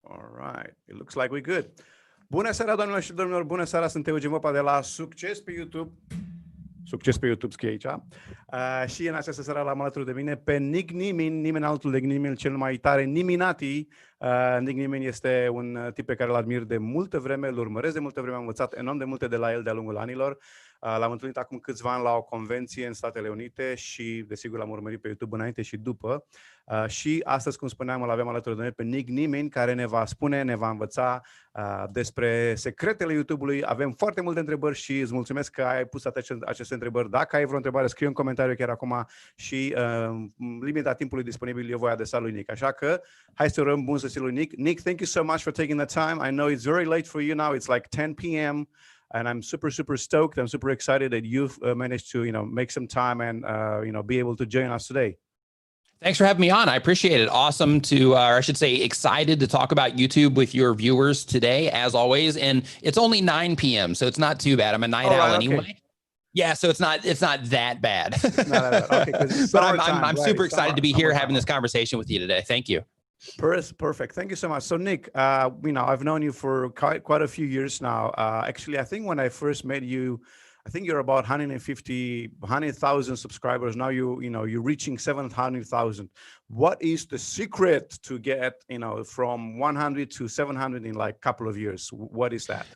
All right. It looks like we're good. Bună seara, doamnelor și domnilor. Bună seara, sunt Eugen Popa de la Succes pe YouTube. Succes pe YouTube scrie aici. Și în această seară l-am alături de mine pe Nimmin, nimeni altul de Nimmin, cel mai tare Nimminati. Nimmin este un tip pe care îl admir de multă vreme, îl urmăresc de multă vreme, am învățat enorm de multe de la el de-a lungul anilor. L-am întâlnit acum câțiva ani la o convenție în Statele Unite și, desigur, l-am urmărit pe YouTube înainte și după. Și astăzi, cum spuneam, îl avem alături de noi pe Nimmin, care ne va spune, ne va învăța despre secretele YouTube-ului. Avem foarte multe întrebări și îți mulțumesc că ai pus aceste întrebări. Dacă ai vreo întrebare, scrie un comentariu chiar acum și limita timpului disponibil eu voi adresa lui Nick. Așa că hai să urăm bun sosit lui Nick. Nick, thank you so much for taking the time. I know it's very late for you now. It's like 10 p.m. And I'm super stoked. I'm super excited that you've managed to, make some time and, be able to join us today. Thanks for having me on. I appreciate it. Awesome to, or I should say, excited to talk about YouTube with your viewers today, as always. And it's only 9 p.m., so it's not too bad. I'm a night owl anyway. Okay. Yeah, so it's not that bad. Okay, but I'm super excited to be here having this conversation with you today. Thank you. Perfect. Thank you so much. So Nick, I've known you for quite a few years now. Actually, I think when I first met you, I think you're about 100,000 subscribers. Now you're reaching 700,000. What is the secret to get, from 100 to 700 in like a couple of years? What is that?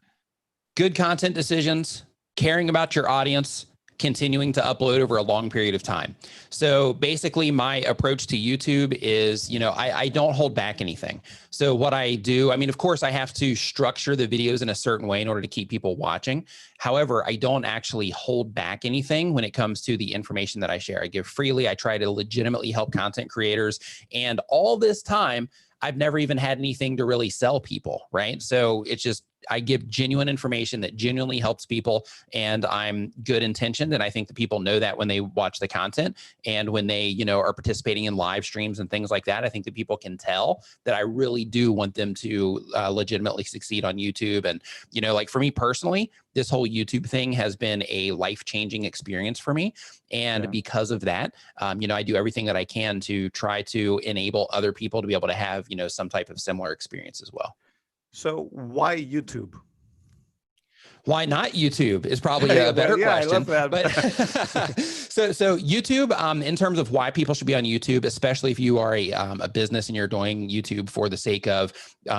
Good content decisions, caring about your audience, continuing to upload over a long period of time. So basically my approach to YouTube is, I don't hold back anything. So what I do, of course I have to structure the videos in a certain way in order to keep people watching. However, I don't actually hold back anything when it comes to the information that I share. I give freely. I try to legitimately help content creators. And all this time, I've never even had anything to really sell people, right? So it's just, I give genuine information that genuinely helps people, and I'm good intentioned. And I think that people know that when they watch the content and when they, are participating in live streams and things like that. I think that people can tell that I really do want them to legitimately succeed on YouTube. And, like for me personally, this whole YouTube thing has been a life-changing experience for me. And because of that, I do everything that I can to try to enable other people to be able to have, some type of similar experience as well. So why YouTube? Why not YouTube is probably a better question. I love that. But so YouTube, in terms of why people should be on YouTube, especially if you are a business and you're doing YouTube for the sake of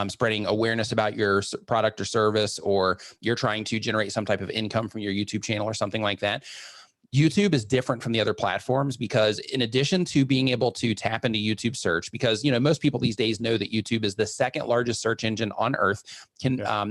spreading awareness about your product or service, or you're trying to generate some type of income from your YouTube channel or something like that. YouTube is different from the other platforms because in addition to being able to tap into YouTube search, because, most people these days know that YouTube is the second largest search engine on earth,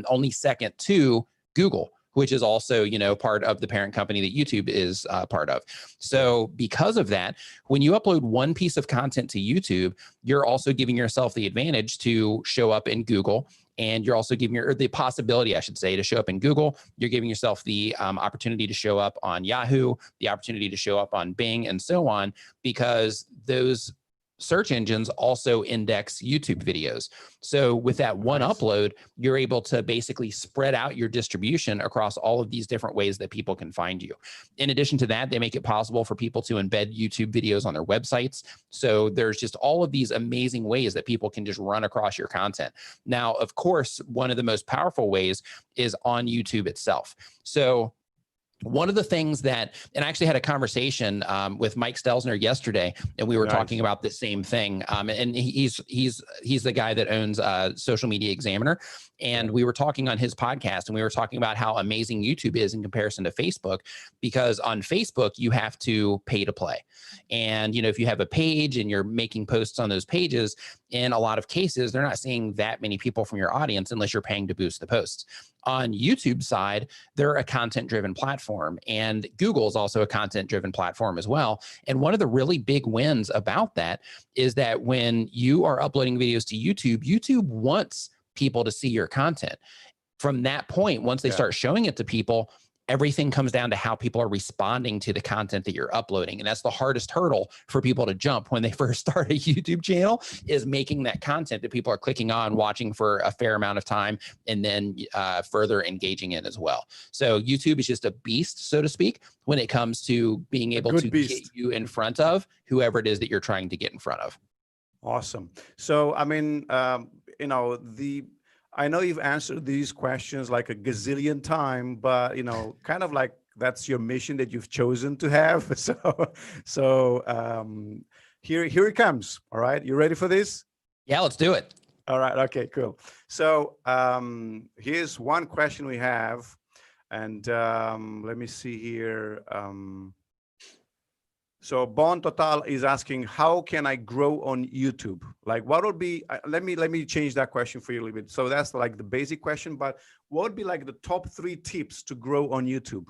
only second to Google, which is also, part of the parent company that YouTube is part of. So because of that, when you upload one piece of content to YouTube, you're also giving yourself the advantage to show up in Google. And you're also giving the possibility, I should say, to show up in Google. You're giving yourself the opportunity to show up on Yahoo, the opportunity to show up on Bing, and so on, because those search engines also index YouTube videos. So with that one upload, you're able to basically spread out your distribution across all of these different ways that people can find you. In addition to that, they make it possible for people to embed YouTube videos on their websites. So there's just all of these amazing ways that people can just run across your content. Now, of course, one of the most powerful ways is on YouTube itself. So one of the things that, and I actually had a conversation with Mike Stelzner yesterday, and we were talking about the same thing. And he's the guy that owns Social Media Examiner. And we were talking on his podcast, and we were talking about how amazing YouTube is in comparison to Facebook, because on Facebook, you have to pay to play. And, if you have a page and you're making posts on those pages, in a lot of cases, they're not seeing that many people from your audience unless you're paying to boost the posts. On YouTube side, they're a content-driven platform, and Google is also a content-driven platform as well. And one of the really big wins about that is that when you are uploading videos to YouTube, YouTube wants people to see your content. From that point, once they start showing it to people, everything comes down to how people are responding to the content that you're uploading. And that's the hardest hurdle for people to jump when they first start a YouTube channel, is making that content that people are clicking on, watching for a fair amount of time, and then further engaging in as well. So YouTube is just a beast, so to speak, when it comes to being able to get you in front of whoever it is that you're trying to get in front of. Awesome. So, you know, I know you've answered these questions like a gazillion time, but, you know, kind of like that's your mission that you've chosen to have. So here it comes. All right. You ready for this? Yeah, let's do it. All right. Okay, cool. So here's one question we have. And let me see here. So Bon Total is asking, how can I grow on YouTube? Like, what would be, let me change that question for you a little bit. So that's like the basic question, but what would be like the top 3 tips to grow on YouTube?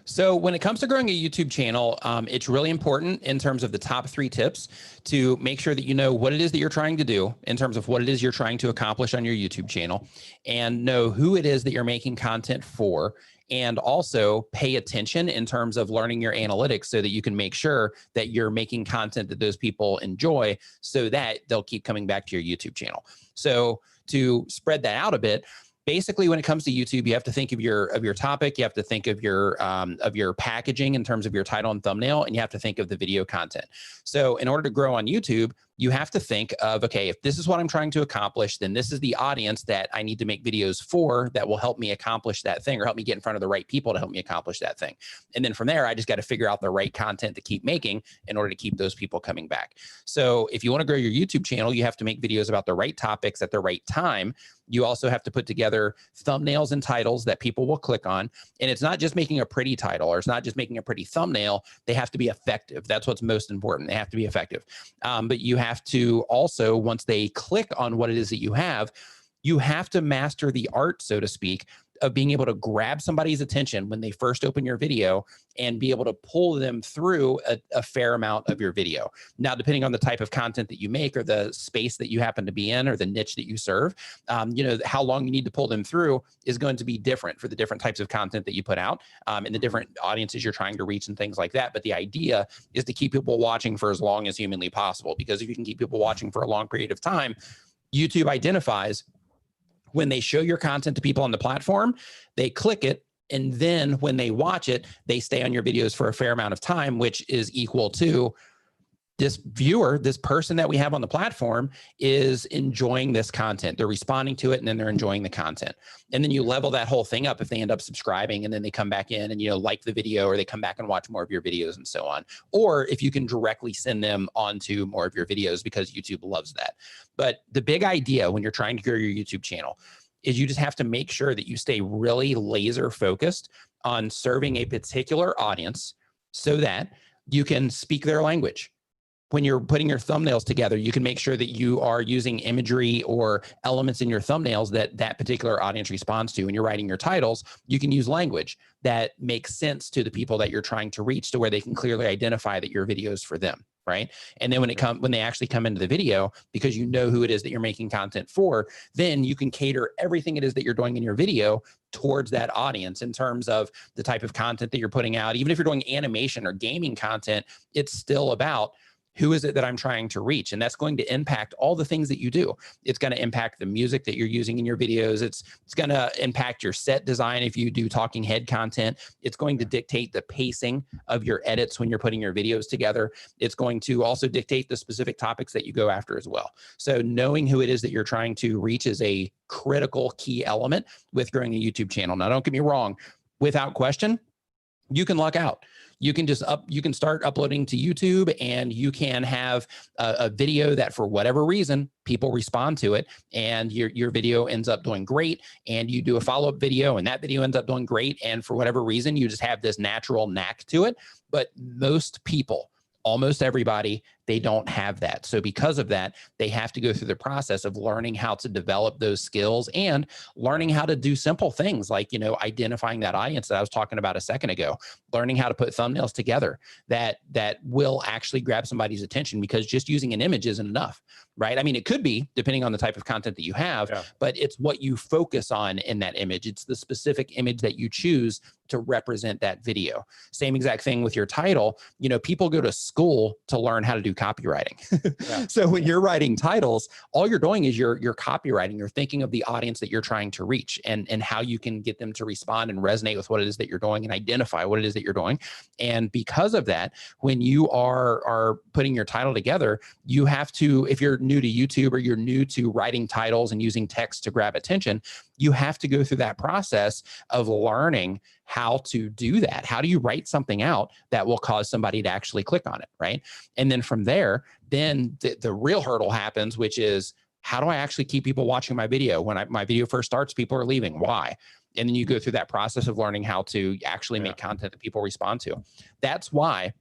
So when it comes to growing a YouTube channel, it's really important in terms of the top 3 tips to make sure that you know what it is that you're trying to do in terms of what it is you're trying to accomplish on your YouTube channel, and know who it is that you're making content for, and also pay attention in terms of learning your analytics so that you can make sure that you're making content that those people enjoy so that they'll keep coming back to your YouTube channel. So to spread that out a bit, basically, when it comes to YouTube, you have to think of your topic, you have to think of your packaging in terms of your title and thumbnail, and you have to think of the video content. So in order to grow on YouTube, you have to think of, okay, if this is what I'm trying to accomplish, then this is the audience that I need to make videos for that will help me accomplish that thing, or help me get in front of the right people to help me accomplish that thing. And then from there, I just got to figure out the right content to keep making in order to keep those people coming back. So if you want to grow your YouTube channel, you have to make videos about the right topics at the right time. You also have to put together thumbnails and titles that people will click on. And it's not just making a pretty title, or it's not just making a pretty thumbnail. They have to be effective. That's what's most important. They have to be effective. But you have to also, once they click on what it is that you have to master the art, so to speak, of being able to grab somebody's attention when they first open your video and be able to pull them through a fair amount of your video. Now, depending on the type of content that you make, or the space that you happen to be in, or the niche that you serve, you know, how long you need to pull them through is going to be different for the different types of content that you put out, and the different audiences you're trying to reach and things like that. But the idea is to keep people watching for as long as humanly possible, because if you can keep people watching for a long period of time, YouTube identifies when they show your content to people on the platform, they click it, and then when they watch it, they stay on your videos for a fair amount of time, which is equal to this viewer, this person that we have on the platform is enjoying this content. They're responding to it, and then they're enjoying the content. And then you level that whole thing up if they end up subscribing, and then they come back in and, you know, like the video, or they come back and watch more of your videos and so on. Or if you can directly send them onto more of your videos, because YouTube loves that. But the big idea when you're trying to grow your YouTube channel is you just have to make sure that you stay really laser focused on serving a particular audience so that you can speak their language. When you're putting your thumbnails together, you can make sure that you are using imagery or elements in your thumbnails that that particular audience responds to. When you're writing your titles, you can use language that makes sense to the people that you're trying to reach, to where they can clearly identify that your video is for them, right? And then when they actually come into the video, because you know who it is that you're making content for, then you can cater everything it is that you're doing in your video towards that audience in terms of the type of content that you're putting out. Even if you're doing animation or gaming content, it's still about who is it that I'm trying to reach? And that's going to impact all the things that you do. It's going to impact the music that you're using in your videos. It's going to impact your set design if you do talking head content. It's going to dictate the pacing of your edits when you're putting your videos together. It's going to also dictate the specific topics that you go after as well. So knowing who it is that you're trying to reach is a critical key element with growing a YouTube channel. Now, don't get me wrong, without question, you can luck out. You can just you can start uploading to YouTube, and you can have a video that for whatever reason, people respond to it, and your video ends up doing great, and you do a follow-up video, and that video ends up doing great. And for whatever reason, you just have this natural knack to it. But most people, almost everybody, they don't have that. So because of that, they have to go through the process of learning how to develop those skills and learning how to do simple things like, you know, identifying that audience that I was talking about a second ago, learning how to put thumbnails together that will actually grab somebody's attention, because just using an image isn't enough, right? I mean, it could be depending on the type of content that you have, but it's what you focus on in that image. It's the specific image that you choose to represent that video. Same exact thing with your title. You know, people go to school to learn how to do do copywriting. So when you're writing titles, all you're doing is you're copywriting. You're thinking of the audience that you're trying to reach and how you can get them to respond and resonate with what it is that you're doing and identify what it is that you're doing. And because of that, when you are putting your title together, you have to, if you're new to YouTube or you're new to writing titles and using text to grab attention, you have to go through that process of learning how to do that. How do you write something out that will cause somebody to actually click on it, right? And then from there, then the real hurdle happens, which is, how do I actually keep people watching my video? When my video first starts, people are leaving. Why? And then you go through that process of learning how to actually make content that people respond to. That's why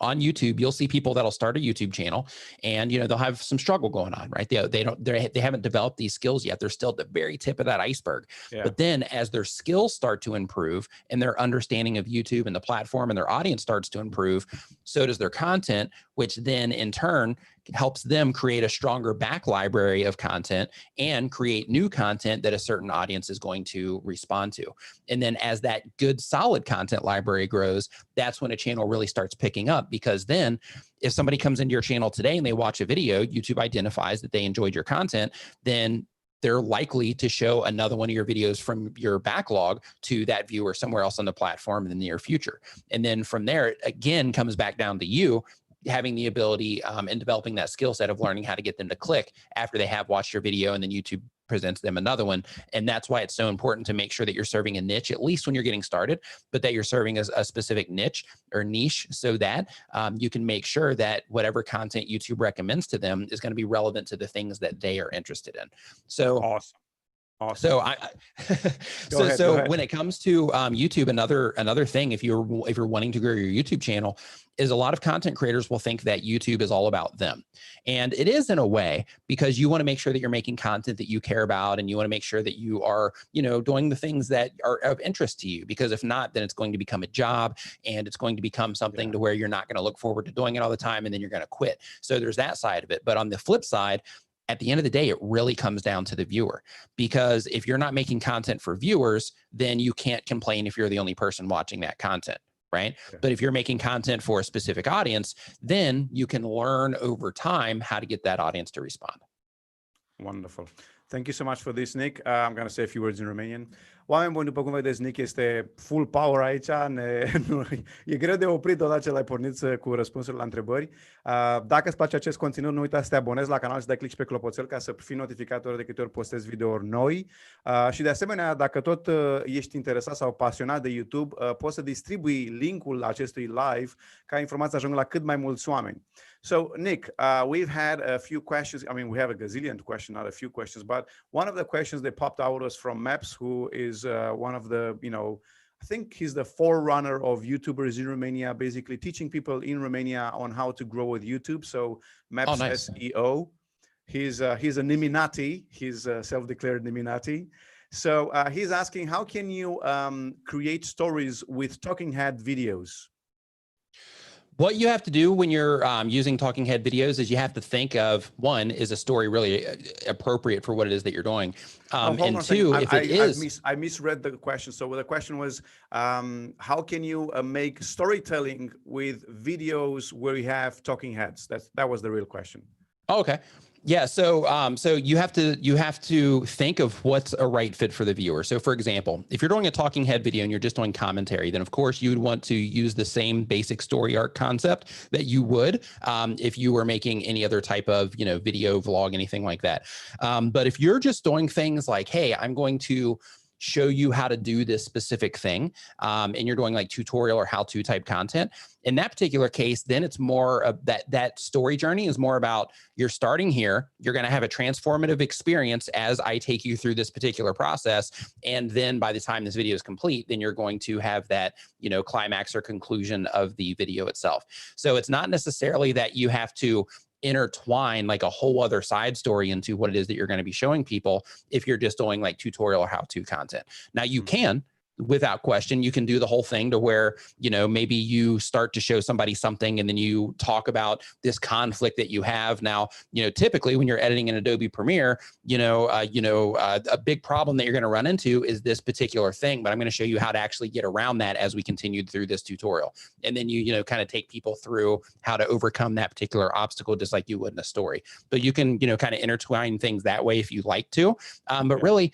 on YouTube, you'll see people that'll start a YouTube channel and, they'll have some struggle going on, right? They haven't developed these skills yet. They're still at the very tip of that iceberg. But then as their skills start to improve and their understanding of YouTube and the platform and their audience starts to improve, so does their content, which then in turn helps them create a stronger back library of content and create new content that a certain audience is going to respond to. And then as that good, solid content library grows, that's when a channel really starts picking up, because then if somebody comes into your channel today and they watch a video, YouTube identifies that they enjoyed your content, then they're likely to show another one of your videos from your backlog to that viewer somewhere else on the platform in the near future. And then from there, it again comes back down to you having the ability and developing that skill set of learning how to get them to click after they have watched your video, and then YouTube presents them another one. And that's why it's so important to make sure that you're serving a niche, at least when you're getting started, but that you're serving as a specific niche or niche, so that you can make sure that whatever content YouTube recommends to them is going to be relevant to the things that they are interested in. So awesome. So so when it comes to YouTube, another thing, if you're wanting to grow your YouTube channel, is a lot of content creators will think that YouTube is all about them. And it is in a way, because you want to make sure that you're making content that you care about, and you want to make sure that you are, doing the things that are of interest to you, because if not, then it's going to become a job, and it's going to become something to where you're not going to look forward to doing it all the time, and then you're going to quit. So there's that side of it. But on the flip side, at the end of the day, it really comes down to the viewer, because if you're not making content for viewers, then you can't complain if you're the only person watching that content, right? Yeah. But if you're making content for a specific audience, then you can learn over time how to get that audience to respond. Wonderful. Thank you so much for this, Nick. I'm going to say a few words in Romanian. Oameni buni, după cum vedeți, Nick este full power aici. E greu de oprit odată ce l-ai pornit cu răspunsurile la întrebări. Dacă îți place acest conținut, nu uita să te abonezi la canal și să dai click pe clopoțel ca să fii notificat ori de câte ori postez videouri noi. Și de asemenea, dacă tot ești interesat sau pasionat de YouTube, poți să distribui linkul acestui live ca informația să ajungă la cât mai mulți oameni. So, Nick, we've had a few questions. I mean, we have a gazillion questions, not a few questions, but one of the questions that popped out was from Maps, who is one of the, I think he's the forerunner of YouTubers in Romania, basically teaching people in Romania on how to grow with YouTube. So Maps SEO, he's a Nimminati, he's a self-declared Nimminati. So he's asking, how can you create stories with talking head videos? What you have to do when you're using talking head videos is you have to think of, one, is a story really appropriate for what it is that you're doing? And two, if it is... I misread the question. So the question was, how can you make storytelling with videos where you have talking heads? That was the real question. Oh, okay. Yeah. So you have to think of what's a right fit for the viewer. So for example, if you're doing a talking head video and you're just doing commentary, then of course you would want to use the same basic story arc concept that you would if you were making any other type of, video, vlog, anything like that. But if you're just doing things like, hey, I'm going to show you how to do this specific thing, and you're doing like tutorial or how-to type content, in that particular case, then it's more of that story journey is more about, you're starting here, you're going to have a transformative experience as I take you through this particular process. And then by the time this video is complete, then you're going to have that, climax or conclusion of the video itself. So it's not necessarily that you have to intertwine like a whole other side story into what it is that you're going to be showing people if you're just doing like tutorial or how-to content. Now you can, without question, you can do the whole thing to where, maybe you start to show somebody something and then you talk about this conflict that you have. Now, typically when you're editing in Adobe Premiere, a big problem that you're going to run into is this particular thing, but I'm going to show you how to actually get around that as we continue through this tutorial. And then you kind of take people through how to overcome that particular obstacle, just like you would in a story. But you can, kind of intertwine things that way if you like to. But really,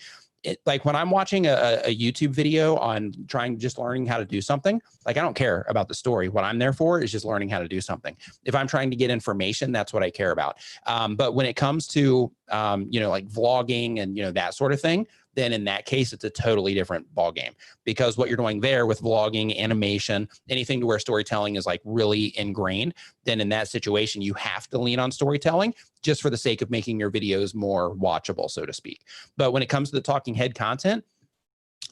like when I'm watching a YouTube video on just learning how to do something, like I don't care about the story. What I'm there for is just learning how to do something. If I'm trying to get information, that's what I care about. But when it comes to, like vlogging and, that sort of thing, then in that case, it's a totally different ballgame, because what you're doing there with vlogging, animation, anything to where storytelling is like really ingrained, then in that situation, you have to lean on storytelling just for the sake of making your videos more watchable, so to speak. But when it comes to the talking head content,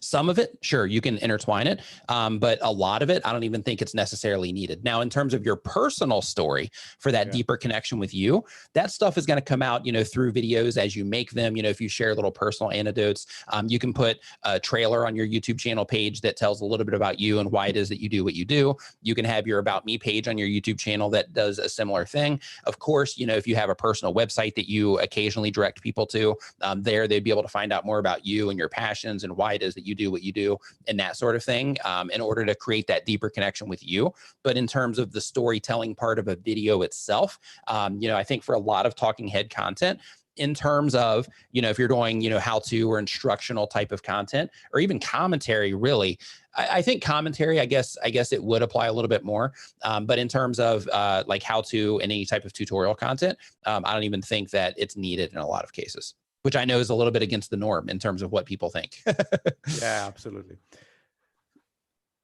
some of it, sure, you can intertwine it, but a lot of it, I don't even think it's necessarily needed. Now, in terms of your personal story for that deeper connection with you, that stuff is going to come out, through videos as you make them. If you share little personal anecdotes, you can put a trailer on your YouTube channel page that tells a little bit about you and why it is that you do what you do. You can have your About Me page on your YouTube channel that does a similar thing. Of course, if you have a personal website that you occasionally direct people to, they'd be able to find out more about you and your passions and why it is that you do what you do and that sort of thing, in order to create that deeper connection with you. But in terms of the storytelling part of a video itself, I think for a lot of talking head content, in terms of, if you're doing, how-to or instructional type of content, or even commentary, really, I think commentary, I guess it would apply a little bit more. But in terms of like how-to and any type of tutorial content, I don't even think that it's needed in a lot of cases, which I know is a little bit against the norm in terms of what people think. Yeah, absolutely.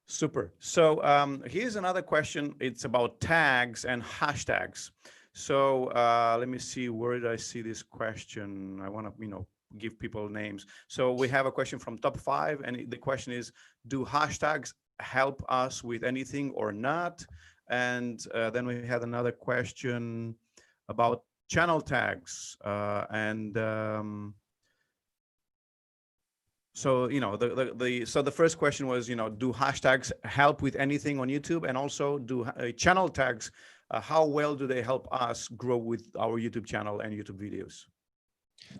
Super. So here's another question. It's about tags and hashtags. So let me see, where did I see this question? I want to, give people names. So we have a question from Top 5, and the question is, do hashtags help us with anything or not? And then we had another question about channel tags, so the first question was, do hashtags help with anything on YouTube? And also, do channel tags, how well do they help us grow with our YouTube channel and YouTube videos?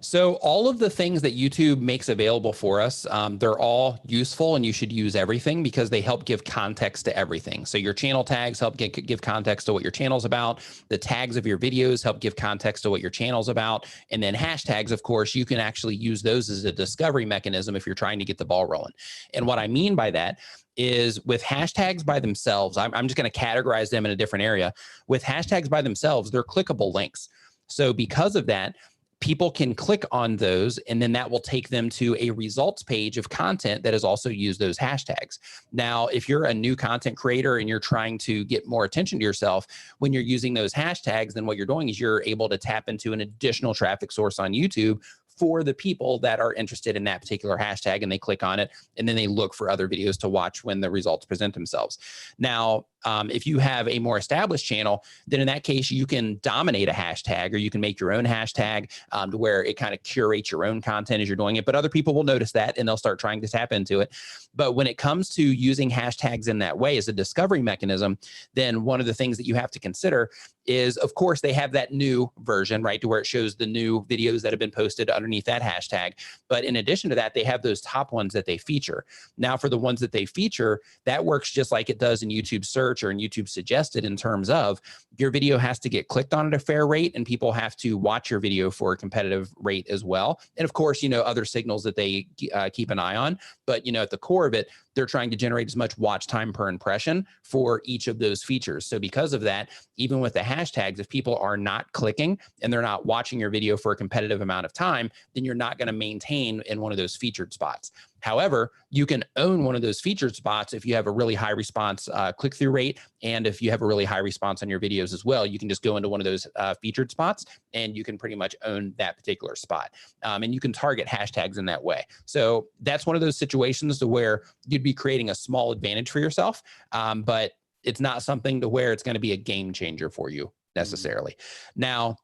So all of the things that YouTube makes available for us, they're all useful, and you should use everything because they help give context to everything. So your channel tags help give context to what your channel's about. The tags of your videos help give context to what your channel's about. And then hashtags, of course, you can actually use those as a discovery mechanism if you're trying to get the ball rolling. And what I mean by that is, with hashtags by themselves, I'm just going to categorize them in a different area. With hashtags by themselves, they're clickable links. So because of that, people can click on those, and then that will take them to a results page of content that has also used those hashtags. Now, if you're a new content creator and you're trying to get more attention to yourself, when you're using those hashtags, then what you're doing is you're able to tap into an additional traffic source on YouTube for the people that are interested in that particular hashtag, and they click on it, and then they look for other videos to watch when the results present themselves. Now, if you have a more established channel, then in that case, you can dominate a hashtag, or you can make your own hashtag to where it kind of curates your own content as you're doing it. But other people will notice that, and they'll start trying to tap into it. But when it comes to using hashtags in that way as a discovery mechanism, then one of the things that you have to consider is, of course, they have that new version, right, to where it shows the new videos that have been posted underneath that hashtag. But in addition to that, they have those top ones that they feature. Now, for the ones that they feature, that works just like it does in YouTube search or in YouTube suggested, in terms of your video has to get clicked on at a fair rate, and people have to watch your video for a competitive rate as well. And of course, other signals that they keep an eye on. But, at the core of it, they're trying to generate as much watch time per impression for each of those features. So because of that, even with the hashtags, if people are not clicking and they're not watching your video for a competitive amount of time, then you're not going to maintain in one of those featured spots. However, you can own one of those featured spots if you have a really high response click-through rate, and if you have a really high response on your videos as well. You can just go into one of those featured spots, and you can pretty much own that particular spot. And you can target hashtags in that way. So that's one of those situations to where you'd be creating a small advantage for yourself, but it's not something to where it's going to be a game changer for you necessarily. Now,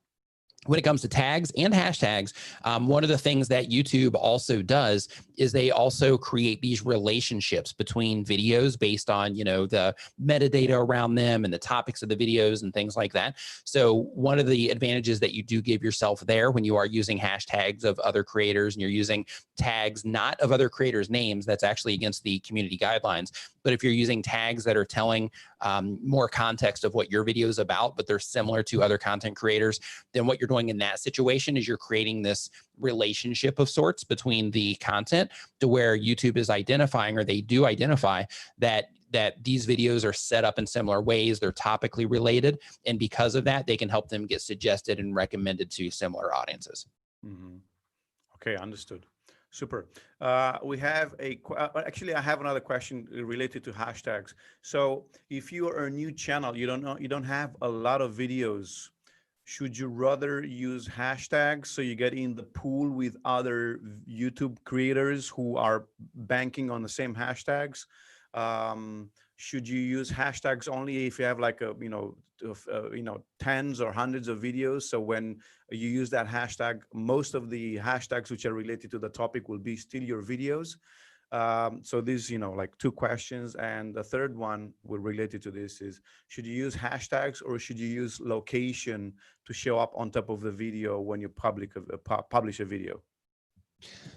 when it comes to tags and hashtags, one of the things that YouTube also does is they also create these relationships between videos based on, the metadata around them and the topics of the videos and things like that. So one of the advantages that you do give yourself there when you are using hashtags of other creators and you're using tags not of other creators' names, that's actually against the community guidelines. But if you're using tags that are telling more context of what your video is about, but they're similar to other content creators, then what you're doing in that situation is you're creating this relationship of sorts between the content to where YouTube is identifying, or they do identify that these videos are set up in similar ways, they're topically related, and because of that, they can help them get suggested and recommended to similar audiences. Mm-hmm. Okay, understood. Super. We have actually, I have another question related to hashtags. So if you are a new channel, you don't have a lot of videos, should you rather use hashtags so you get in the pool with other YouTube creators who are banking on the same hashtags? Should you use hashtags only if you have like tens or hundreds of videos? So when you use that hashtag, most of the hashtags which are related to the topic will be still your videos. So these, like two questions. And the third one related to this is, should you use hashtags or should you use location to show up on top of the video when you publish a video?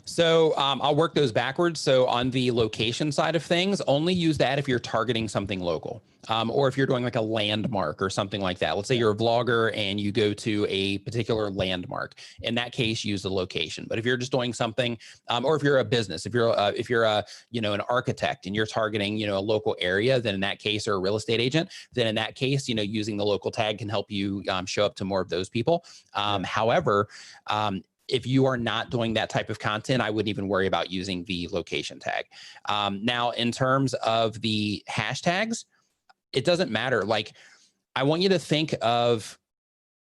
So I'll work those backwards. So on the location side of things, only use that if you're targeting something local, or if you're doing like a landmark or something like that. Let's say you're a vlogger and you go to a particular landmark. In that case, use the location. But if you're just doing something, or if you're a business, if you're an architect and you're targeting a local area, then in that case, or a real estate agent, then in that case, using the local tag can help you show up to more of those people. However, if you are not doing that type of content, I wouldn't even worry about using the location tag. Now, in terms of the hashtags, it doesn't matter. Like, I want you to think of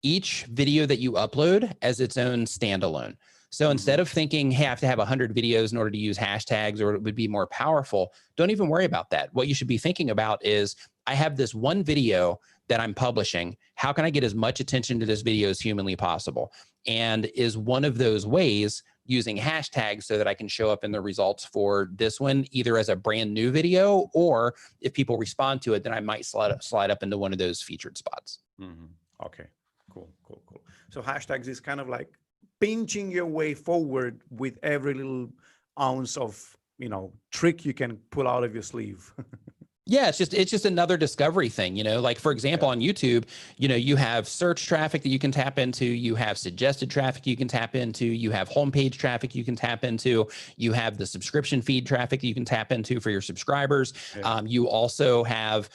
each video that you upload as its own standalone. So instead of thinking, hey, I have to have 100 videos in order to use hashtags or it would be more powerful, don't even worry about that. What you should be thinking about is, I have this one video that I'm publishing. How can I get as much attention to this video as humanly possible? And is one of those ways using hashtags so that I can show up in the results for this one, either as a brand new video, or if people respond to it, then I might slide up into one of those featured spots. Okay, cool. So hashtags is kind of like pinching your way forward with every little ounce of, trick you can pull out of your sleeve. Yeah, it's just another discovery thing, like for example, on YouTube, you have search traffic that you can tap into, you have suggested traffic you can tap into, you have homepage traffic you can tap into, you have the subscription feed traffic that you can tap into for your subscribers. You also have,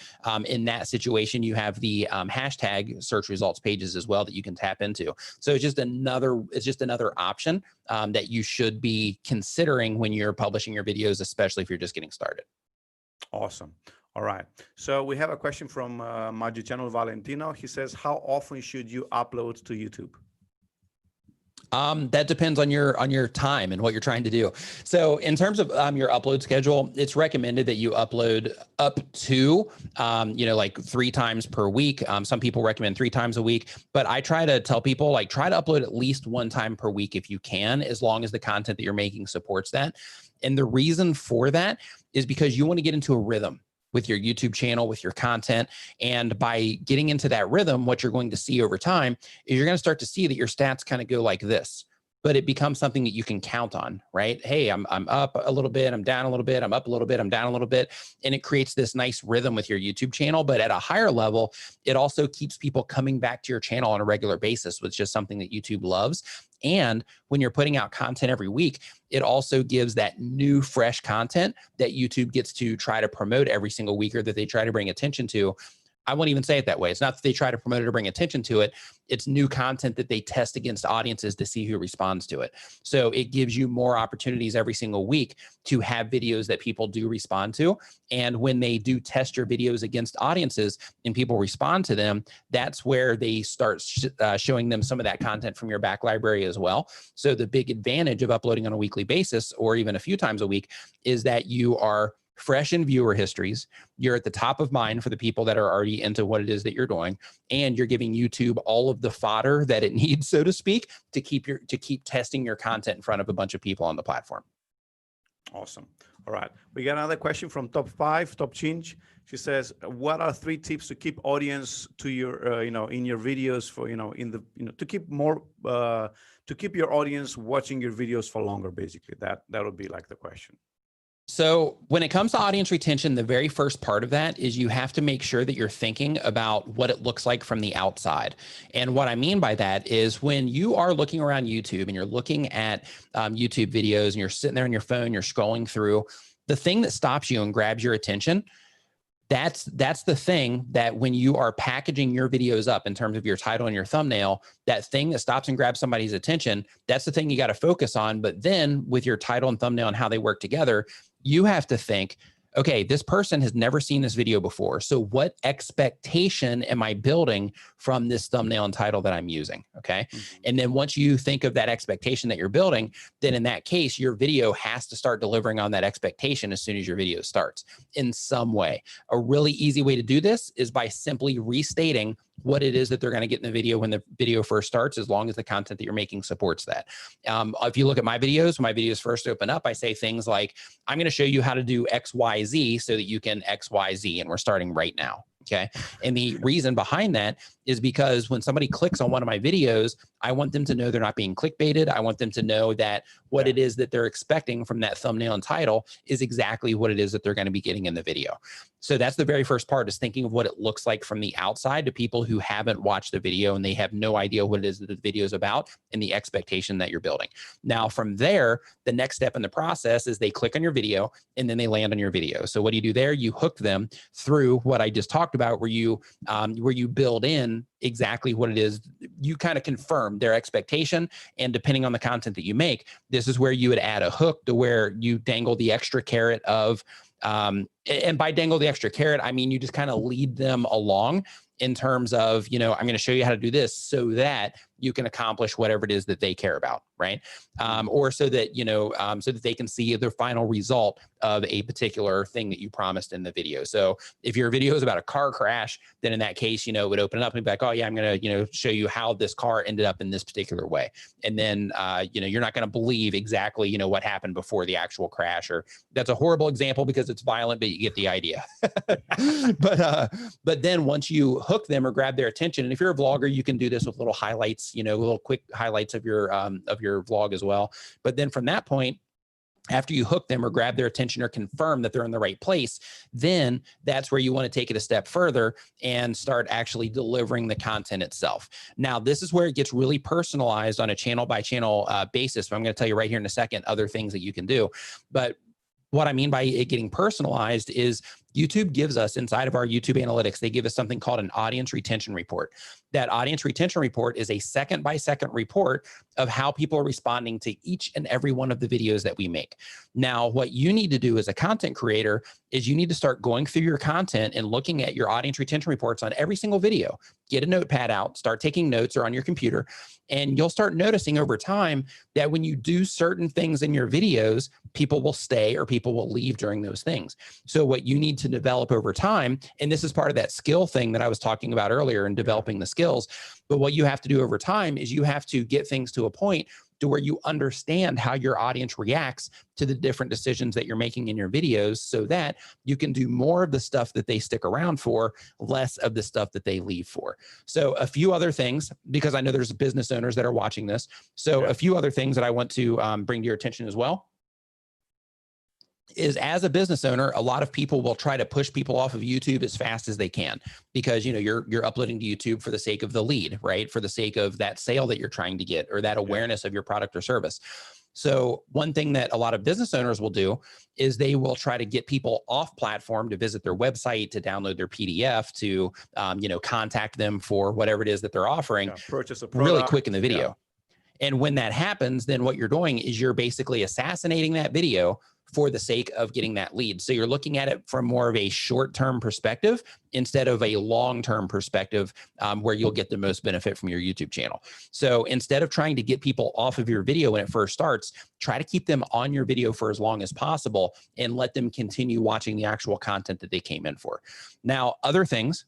in that situation, you have the hashtag search results pages as well that you can tap into. So it's just another option that you should be considering when you're publishing your videos, especially if you're just getting started. Awesome. All right. So we have a question from Maggi Channel Valentino. He says, how often should you upload to YouTube? That depends on your time and what you're trying to do. So in terms of your upload schedule, it's recommended that you upload up to, like 3 times per week. Some people recommend 3 times a week, but I try to tell people, like, try to upload at least 1 time per week if you can, as long as the content that you're making supports that. And the reason for that is because you want to get into a rhythm with your YouTube channel, with your content. And by getting into that rhythm, what you're going to see over time is you're going to start to see that your stats kind of go like this, but it becomes something that you can count on, right? Hey, I'm up a little bit, I'm down a little bit, I'm up a little bit, I'm down a little bit. And it creates this nice rhythm with your YouTube channel. But at a higher level, it also keeps people coming back to your channel on a regular basis, which is just something that YouTube loves. And when you're putting out content every week, it also gives that new, fresh content that YouTube gets to try to promote every single week, or that they try to bring attention to. I won't even say it that way. It's not that they try to promote it or bring attention to it. It's new content that they test against audiences to see who responds to it. So it gives you more opportunities every single week to have videos that people do respond to. And when they do test your videos against audiences and people respond to them, that's where they start showing them some of that content from your back library as well. So the big advantage of uploading on a weekly basis, or even a few times a week, is that you are fresh in viewer histories. You're at the top of mind for the people that are already into what it is that you're doing. And you're giving YouTube all of the fodder that it needs, so to speak, to keep testing your content in front of a bunch of people on the platform. Awesome. All right. We got another question from Top 5, Top Chinch. She says, what are 3 tips to keep audience to your, in your videos for, to keep your audience watching your videos for longer, basically? That would be like the question. So when it comes to audience retention, the very first part of that is you have to make sure that you're thinking about what it looks like from the outside. And what I mean by that is when you are looking around YouTube and you're looking at YouTube videos and you're sitting there on your phone, you're scrolling through, the thing that stops you and grabs your attention, that's the thing that when you are packaging your videos up in terms of your title and your thumbnail, that thing that stops and grabs somebody's attention, that's the thing you got to focus on. But then with your title and thumbnail and how they work together, you have to think, okay, this person has never seen this video before. So what expectation am I building from this thumbnail and title that I'm using? Okay. Mm-hmm. And then once you think of that expectation that you're building, then in that case, your video has to start delivering on that expectation as soon as your video starts in some way. A really easy way to do this is by simply restating what it is that they're going to get in the video when the video first starts, as long as the content that you're making supports that. If you look at my videos, when my videos first open up, I say things like, I'm going to show you how to do X, Y, Z so that you can X, Y, Z. And we're starting right now. Okay. And the reason behind that is because when somebody clicks on one of my videos, I want them to know they're not being clickbaited. I want them to know that what it is that they're expecting from that thumbnail and title is exactly what it is that they're going to be getting in the video. So that's the very first part, is thinking of what it looks like from the outside to people who haven't watched the video and they have no idea what it is that the video is about and the expectation that you're building. Now, from there, the next step in the process is they click on your video and then they land on your video. So what do you do there? You hook them through what I just talked about, where you build in exactly what it is. You kind of confirm their expectation, and depending on the content that you make, this is where you would add a hook to where you dangle the extra carrot of, and by dangle the extra carrot, I mean, you just kind of lead them along in terms of, I'm going to show you how to do this so that you can accomplish whatever it is that they care about, right? Or so that, so that they can see the final result of a particular thing that you promised in the video. So if your video is about a car crash, then in that case, it would open it up and be like, oh yeah, I'm going to, show you how this car ended up in this particular way. And then, you're not going to believe exactly, what happened before the actual crash. Or that's a horrible example because it's violent, but you get the idea. But then once you hook them or grab their attention, and if you're a vlogger, you can do this with little highlights, little quick highlights of your vlog as well. But then from that point, after you hook them or grab their attention or confirm that they're in the right place, then that's where you want to take it a step further and start actually delivering the content itself. Now, this is where it gets really personalized on a channel by channel basis. I'm going to tell you right here in a second other things that you can do. But what I mean by it getting personalized is YouTube gives us, inside of our YouTube analytics, they give us something called an audience retention report. That audience retention report is a second-by-second report of how people are responding to each and every one of the videos that we make. Now, what you need to do as a content creator is you need to start going through your content and looking at your audience retention reports on every single video. Get a notepad out, start taking notes, or on your computer, and you'll start noticing over time that when you do certain things in your videos, people will stay or people will leave during those things. So what you need to develop over time, and this is part of that skill thing that I was talking about earlier in developing the skills, but what you have to do over time is you have to get things to a point to where you understand how your audience reacts to the different decisions that you're making in your videos, so that you can do more of the stuff that they stick around for, less of the stuff that they leave for. So a few other things, because I know there's business owners that are watching this. So a few other things that I want to bring to your attention as well is, as a business owner, a lot of people will try to push people off of YouTube as fast as they can, because you're uploading to YouTube for the sake of the lead, right? For the sake of that sale that you're trying to get, or that awareness of your product or service. So one thing that a lot of business owners will do is they will try to get people off platform to visit their website, to download their PDF, to contact them for whatever it is that they're offering, purchase a product really quick in the video. And when that happens, then what you're doing is you're basically assassinating that video for the sake of getting that lead. So you're looking at it from more of a short-term perspective instead of a long-term perspective, where you'll get the most benefit from your YouTube channel. So instead of trying to get people off of your video when it first starts, try to keep them on your video for as long as possible and let them continue watching the actual content that they came in for. Now, other things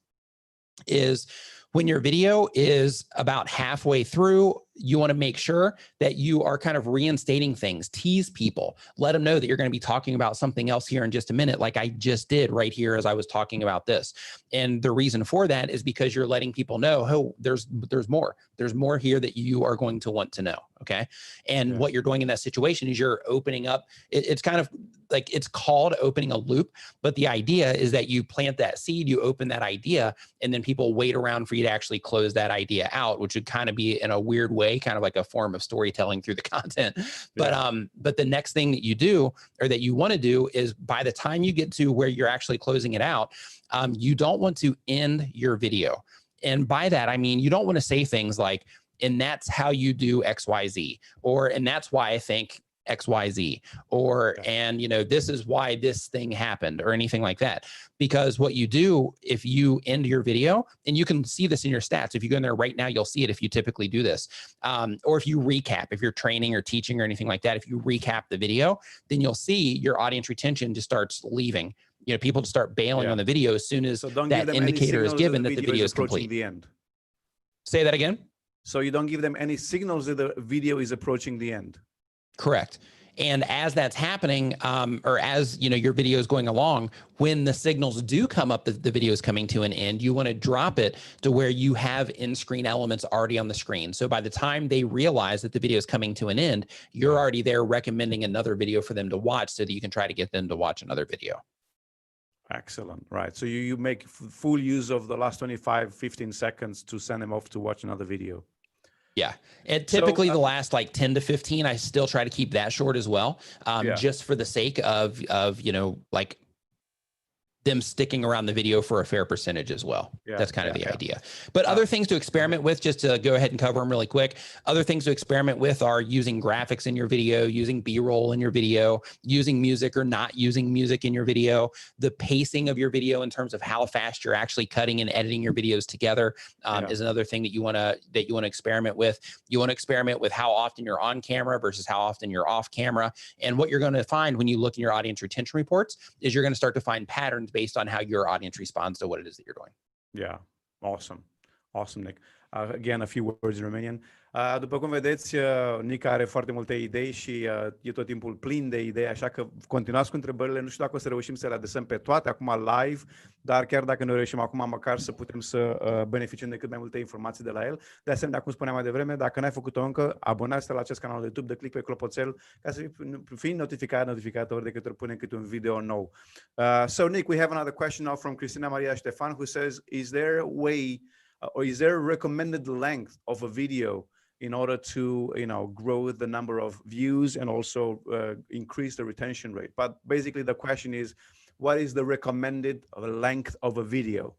is when your video is about halfway through, you want to make sure that you are kind of reinstating things, tease people, let them know that you're going to be talking about something else here in just a minute, like I just did right here as I was talking about this. And the reason for that is because you're letting people know, oh, there's more here that you are going to want to know. Okay. And what you're doing in that situation is you're opening up, it's kind of like, it's called opening a loop, but the idea is that you plant that seed, you open that idea, and then people wait around for you to actually close that idea out, which would kind of be in a weird way, kind of like a form of storytelling through the content. But the next thing that you do, or that you want to do, is by the time you get to where you're actually closing it out, you don't want to end your video. And by that, I mean, you don't want to say things like, and that's how you do XYZ, or, and that's why I think XYZ, or, and, you know, this is why this thing happened, or anything like that. Because what you do, if you end your video, and you can see this in your stats, if you go in there right now, you'll see it if you typically do this. Or if you recap, if you're training or teaching or anything like that, if you recap the video, then you'll see your audience retention just starts leaving. You know, people just start bailing on the video as soon as that indicator is given that the video is complete. The end. Say that again. So you don't give them any signals that the video is approaching the end. Correct. And as that's happening, or as, you know, your video is going along, when the signals do come up that the video is coming to an end, you want to drop it to where you have in-screen elements already on the screen. So by the time they realize that the video is coming to an end, you're already there recommending another video for them to watch, so that you can try to get them to watch another video. Excellent. Right. So you make full use of the last 15 seconds to send them off to watch another video. Yeah. And typically the last like 10 to 15, I still try to keep that short as well. Just for the sake of, you know, like them sticking around the video for a fair percentage as well. That's kind of the idea. But other things to experiment with, just to go ahead and cover them really quick. Other things to experiment with are using graphics in your video, using B-roll in your video, using music or not using music in your video, the pacing of your video in terms of how fast you're actually cutting and editing your videos together is another thing that you want to experiment with. You want to experiment with how often you're on camera versus how often you're off camera. And what you're going to find when you look in your audience retention reports is you're going to start to find patterns based on how your audience responds to what it is that you're doing. Yeah, awesome. Awesome, Nick. Again, a few words in Romanian. După cum vedeți, Nick are foarte multe idei și e tot timpul plin de idei, așa că continuați cu întrebările. Nu știu dacă o să reușim să le adresăm pe toate acum live, dar chiar dacă nu reușim acum, măcar să putem să beneficiem de cât mai multe informații de la el. De asemenea, cum spuneam mai devreme, dacă n-ai făcut-o încă, abonează-te la acest canal de YouTube, dă click pe clopoțel ca să fii notificat ori de câte ori punem câte un video nou. So, Nick, we have another question now from Cristina Maria Ștefan, who says, is there a way or is there a recommended length of a video in order to, you know, grow the number of views and also increase the retention rate? But basically the question is, what is the recommended length of a video?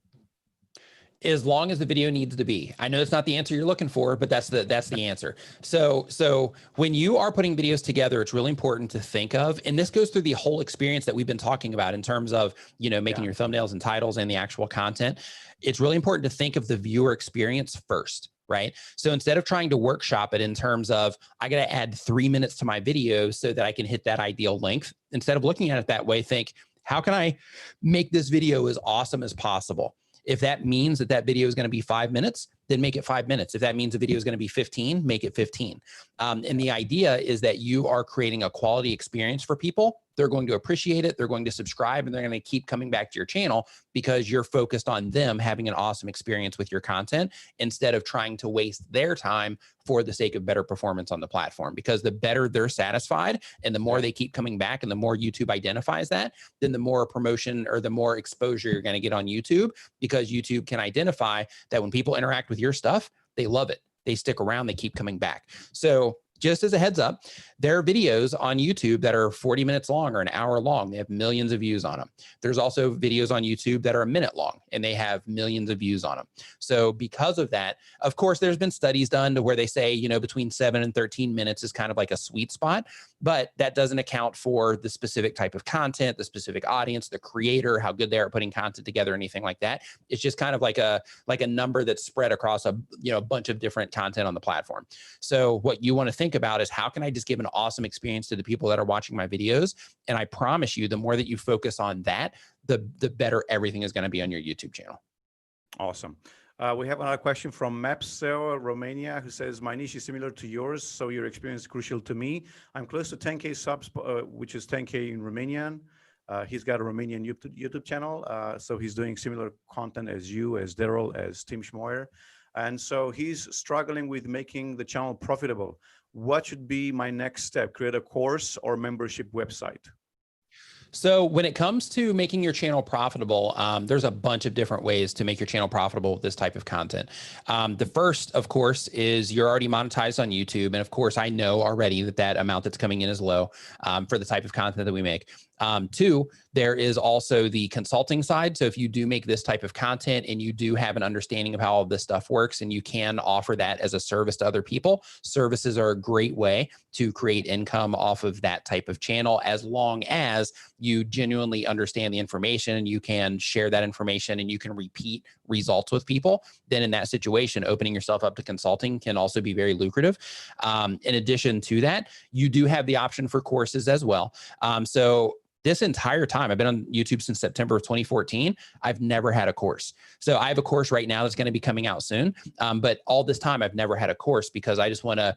As long as the video needs to be. I know it's not the answer you're looking for, but that's the answer. So when you are putting videos together, it's really important to think of, and this goes through the whole experience that we've been talking about in terms of, you know, making your thumbnails and titles and the actual content. It's really important to think of the viewer experience first, right? So instead of trying to workshop it in terms of, I got to add 3 minutes to my video so that I can hit that ideal length, instead of looking at it that way, think, how can I make this video as awesome as possible? If that means that video is going to be 5 minutes, then make it 5 minutes. If that means the video is going to be 15, make it 15. And the idea is that you are creating a quality experience for people. They're going to appreciate it. They're going to subscribe, and they're going to keep coming back to your channel because you're focused on them having an awesome experience with your content instead of trying to waste their time for the sake of better performance on the platform. Because the better they're satisfied and the more they keep coming back and the more YouTube identifies that, then the more promotion or the more exposure you're going to get on YouTube, because YouTube can identify that when people interact with your stuff, they love it. They stick around, they keep coming back. So just as a heads up, There are videos on YouTube that are 40 minutes long or an hour long. They have millions of views on them. There's also videos on YouTube that are a minute long and they have millions of views on them. So because of that, of course, there's been studies done to where they say, you know, between 7 and 13 minutes is kind of like a sweet spot, but that doesn't account for the specific type of content, the specific audience, the creator, how good they are at putting content together, anything like that. It's just kind of like a number that's spread across a bunch of different content on the platform. So what you want to think about is, how can I just give an awesome experience to the people that are watching my videos? And I promise you, the more that you focus on that, the better everything is going to be on your YouTube channel. Awesome. We have another question from Mapseo, Romania, who says, my niche is similar to yours, so your experience is crucial to me. I'm close to 10K subs, which is 10K in Romanian. He's got a Romanian YouTube channel, so he's doing similar content as you, as Daryl, as Tim Schmoyer. And so he's struggling with making the channel profitable. What should be my next step? Create a course or membership website? So when it comes to making your channel profitable, there's a bunch of different ways to make your channel profitable with this type of content. The first, of course, is you're already monetized on YouTube. And of course, I know already that amount that's coming in is low for the type of content that we make. Two, there is also the consulting side. So if you do make this type of content and you do have an understanding of how all this stuff works and you can offer that as a service to other people, services are a great way to create income off of that type of channel, as long as you genuinely understand the information and you can share that information and you can repeat results with people. Then in that situation, opening yourself up to consulting can also be very lucrative. In addition to that, you do have the option for courses as well. So this entire time, I've been on YouTube since September of 2014. I've never had a course. So I have a course right now that's going to be coming out soon. But all this time, I've never had a course because I just want to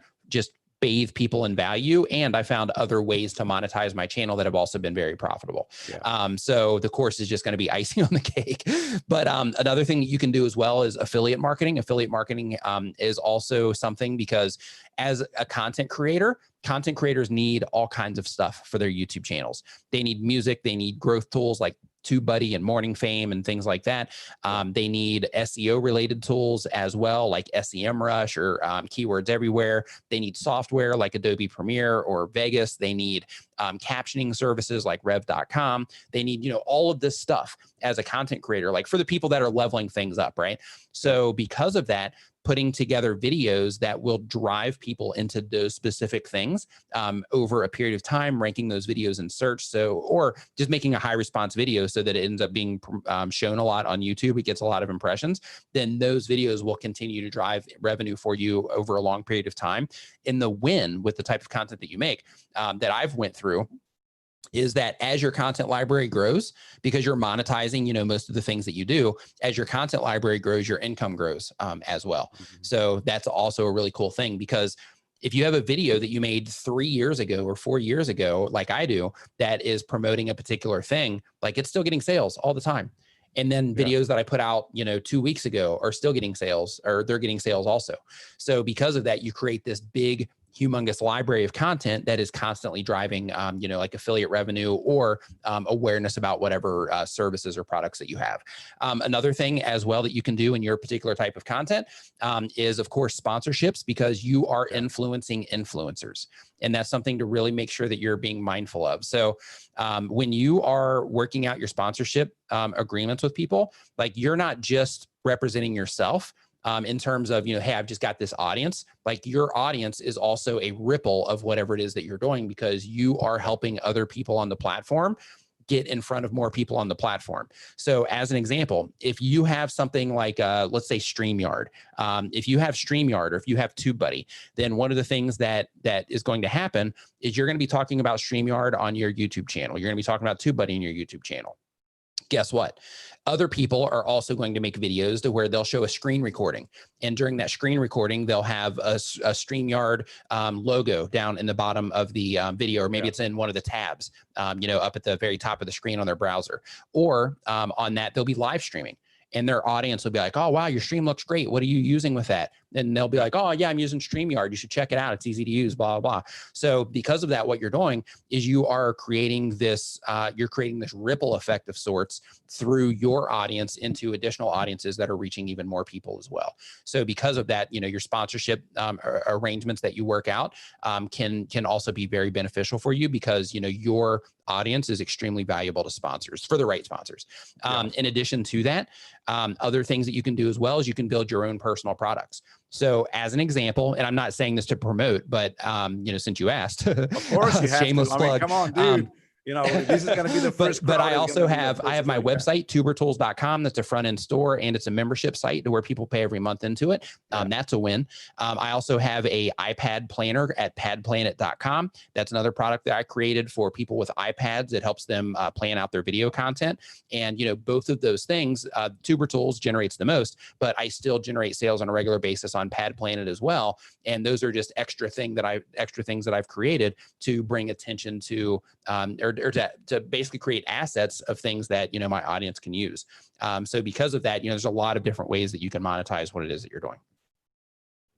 bathe people in value. And I found other ways to monetize my channel that have also been very profitable. Yeah. So the course is just going to be icing on the cake. But another thing that you can do as well is affiliate marketing. Affiliate marketing is also something, because as a content creators need all kinds of stuff for their YouTube channels. They need music, they need growth tools like TubeBuddy and Morning Fame and things like that. They need SEO related tools as well, like SEMrush or Keywords Everywhere. They need software like Adobe Premiere or Vegas. They need captioning services like rev.com. They need, all of this stuff as a content creator, like for the people that are leveling things up, right? So because of that, putting together videos that will drive people into those specific things over a period of time, ranking those videos in search. So, or just making a high response video so that it ends up being shown a lot on YouTube. It gets a lot of impressions. Then those videos will continue to drive revenue for you over a long period of time. And the win with the type of content that you make that I've went through is that as your content library grows, because you're monetizing, most of the things that you do, as your content library grows, your income grows as well. Mm-hmm. So that's also a really cool thing, because if you have a video that you made 3 years ago or 4 years ago, like I do, that is promoting a particular thing, like it's still getting sales all the time. And then videos that I put out, 2 weeks ago are still getting sales, or they're getting sales also. So because of that, you create this big, humongous library of content that is constantly driving, like affiliate revenue or awareness about whatever services or products that you have. Another thing as well that you can do in your particular type of content is, of course, sponsorships, because you are influencing influencers. And that's something to really make sure that you're being mindful of. So when you are working out your sponsorship agreements with people, like, you're not just representing yourself in terms of, hey, I've just got this audience. Like, your audience is also a ripple of whatever it is that you're doing, because you are helping other people on the platform get in front of more people on the platform. So as an example, if you have something like, let's say StreamYard, if you have StreamYard or if you have TubeBuddy, then one of the things that is going to happen is you're going to be talking about StreamYard on your YouTube channel. You're going to be talking about TubeBuddy in your YouTube channel. Guess what? Other people are also going to make videos to where they'll show a screen recording. And during that screen recording, they'll have a StreamYard logo down in the bottom of the video, or maybe it's in one of the tabs, up at the very top of the screen on their browser. Or on that, they'll be live streaming. And their audience will be like, oh, wow, your stream looks great. What are you using with that? and they'll be like, oh yeah, I'm using StreamYard. You should check it out. It's easy to use, blah, blah, blah. So because of that, what you're doing is you are creating this, ripple effect of sorts through your audience into additional audiences that are reaching even more people as well. So because of that, your sponsorship arrangements that you work out can also be very beneficial for you, because, your audience is extremely valuable to sponsors, for the right sponsors. In addition to that, other things that you can do as well is you can build your own personal products. So as an example, and I'm not saying this to promote, but since you asked, of course you have shameless to. plug. Come on, dude. This is going to be the first. But I also have my website, tubertools.com. That's a front end store, and it's a membership site to where people pay every month into it. That's a win. I also have a iPad planner at padplanet.com. That's another product that I created for people with iPads. It helps them plan out their video content. And, both of those things, Tuber Tools generates the most, but I still generate sales on a regular basis on Pad Planet as well. And those are just extra things that I've created to bring attention to, or to basically create assets of things that, my audience can use. So because of that, there's a lot of different ways that you can monetize what it is that you're doing.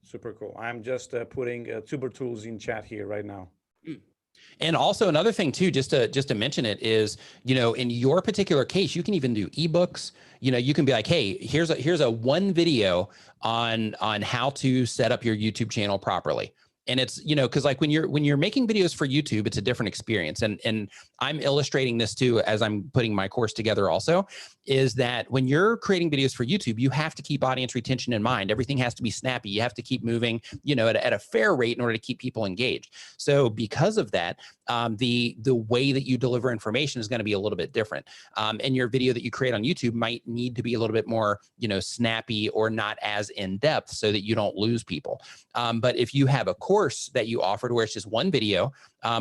Super cool. I'm just putting Tuber Tools in chat here right now. And also another thing too, just to mention it is, in your particular case, you can even do ebooks. You can be like, hey, here's a one video on how to set up your YouTube channel properly. And it's, because like when you're making videos for YouTube, it's a different experience. And I'm illustrating this too, as I'm putting my course together also, is that when you're creating videos for YouTube, you have to keep audience retention in mind. Everything has to be snappy. You have to keep moving, at a fair rate in order to keep people engaged. So because of that, the way that you deliver information is going to be a little bit different. And your video that you create on YouTube might need to be a little bit more, snappy or not as in depth so that you don't lose people. But if you have a course that you offer to where it's just one video,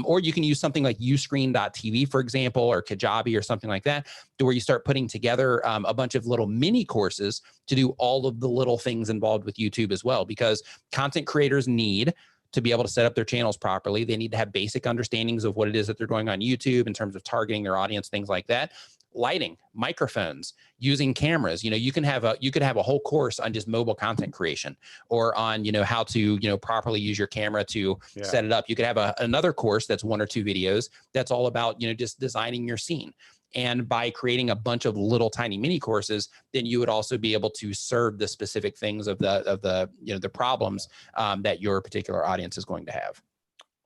or you can use something like uscreen.tv, for example, or Kajabi or something like that, to where you start putting together a bunch of little mini courses to do all of the little things involved with YouTube as well, because content creators need to be able to set up their channels properly. They need to have basic understandings of what it is that they're doing on YouTube in terms of targeting their audience, things like that. Lighting, microphones, using cameras. You could have a whole course on just mobile content creation, or on, how to, properly use your camera to set it up. You could have another course that's 1 or 2 videos that's all about, just designing your scene. And by creating a bunch of little tiny mini courses, then you would also be able to serve the specific things of the problems that your particular audience is going to have.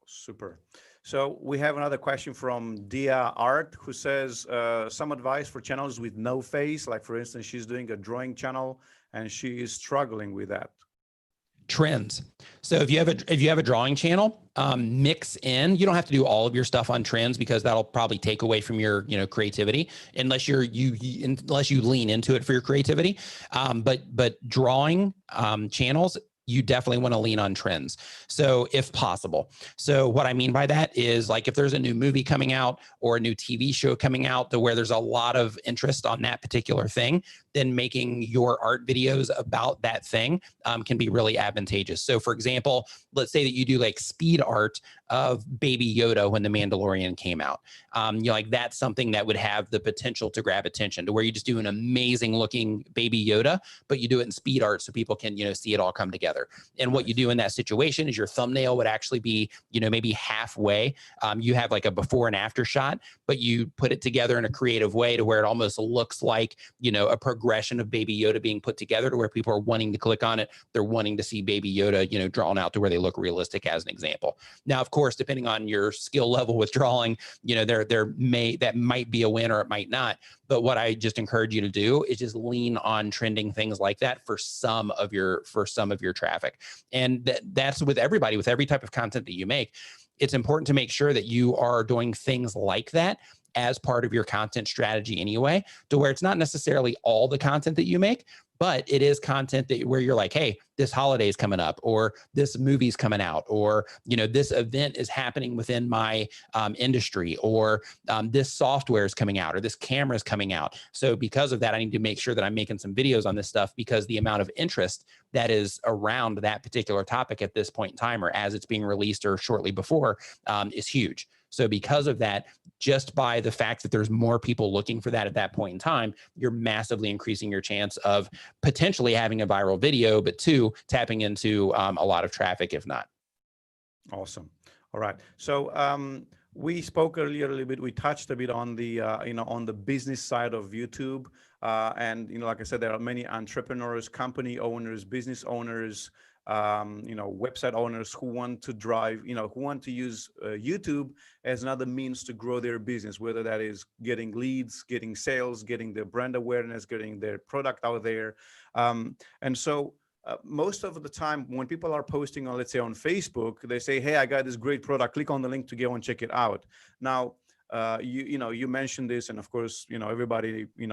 Super. So we have another question from Dia Art, who says, some advice for channels with no face. Like, for instance, she's doing a drawing channel and she is struggling with that. Trends. So if you have a drawing channel, mix in. You don't have to do all of your stuff on trends, because that'll probably take away from your creativity, unless you lean into it for your creativity. But drawing channels, you definitely want to lean on trends. So if possible. So what I mean by that is, like, if there's a new movie coming out or a new TV show coming out to where there's a lot of interest on that particular thing, then making your art videos about that thing can be really advantageous. So for example, let's say that you do like speed art of Baby Yoda when The Mandalorian came out. Like, that's something that would have the potential to grab attention, to where you just do an amazing looking Baby Yoda, but you do it in speed art so people can, see it all come together. And what you do in that situation is your thumbnail would actually be, maybe halfway. You have like a before and after shot, but you put it together in a creative way to where it almost looks like, a progression of Baby Yoda being put together, to where people are wanting to click on it. They're wanting to see Baby Yoda, drawn out to where they look realistic, as an example. Now, of course, depending on your skill level with drawing, that might be a win or it might not. But what I just encourage you to do is just lean on trending things like that for some of your traffic. And that's with everybody, with every type of content that you make. It's important to make sure that you are doing things like that as part of your content strategy anyway, to where it's not necessarily all the content that you make, but it is content that where you're like, hey, this holiday is coming up, or this movie's coming out, or, this event is happening within my industry, or this software is coming out, or this camera is coming out. So because of that, I need to make sure that I'm making some videos on this stuff, because the amount of interest that is around that particular topic at this point in time, or as it's being released or shortly before, is huge. So because of that, just by the fact that there's more people looking for that at that point in time, you're massively increasing your chance of potentially having a viral video, but 2, into tapping into a lot of traffic, if not. Awesome. All right. So we spoke earlier a little bit. We touched a bit on the on the business side of YouTube, and like I said, there are many entrepreneurs, company owners, business owners, website owners who want to drive, who want to use YouTube as another means to grow their business, whether that is getting leads, getting sales, getting their brand awareness, getting their product out there, and so. Most of the time when people are posting on, let's say on Facebook, they say, hey, I got this great product, click on the link to go and check it out. Now, you mentioned this, and of course, everybody who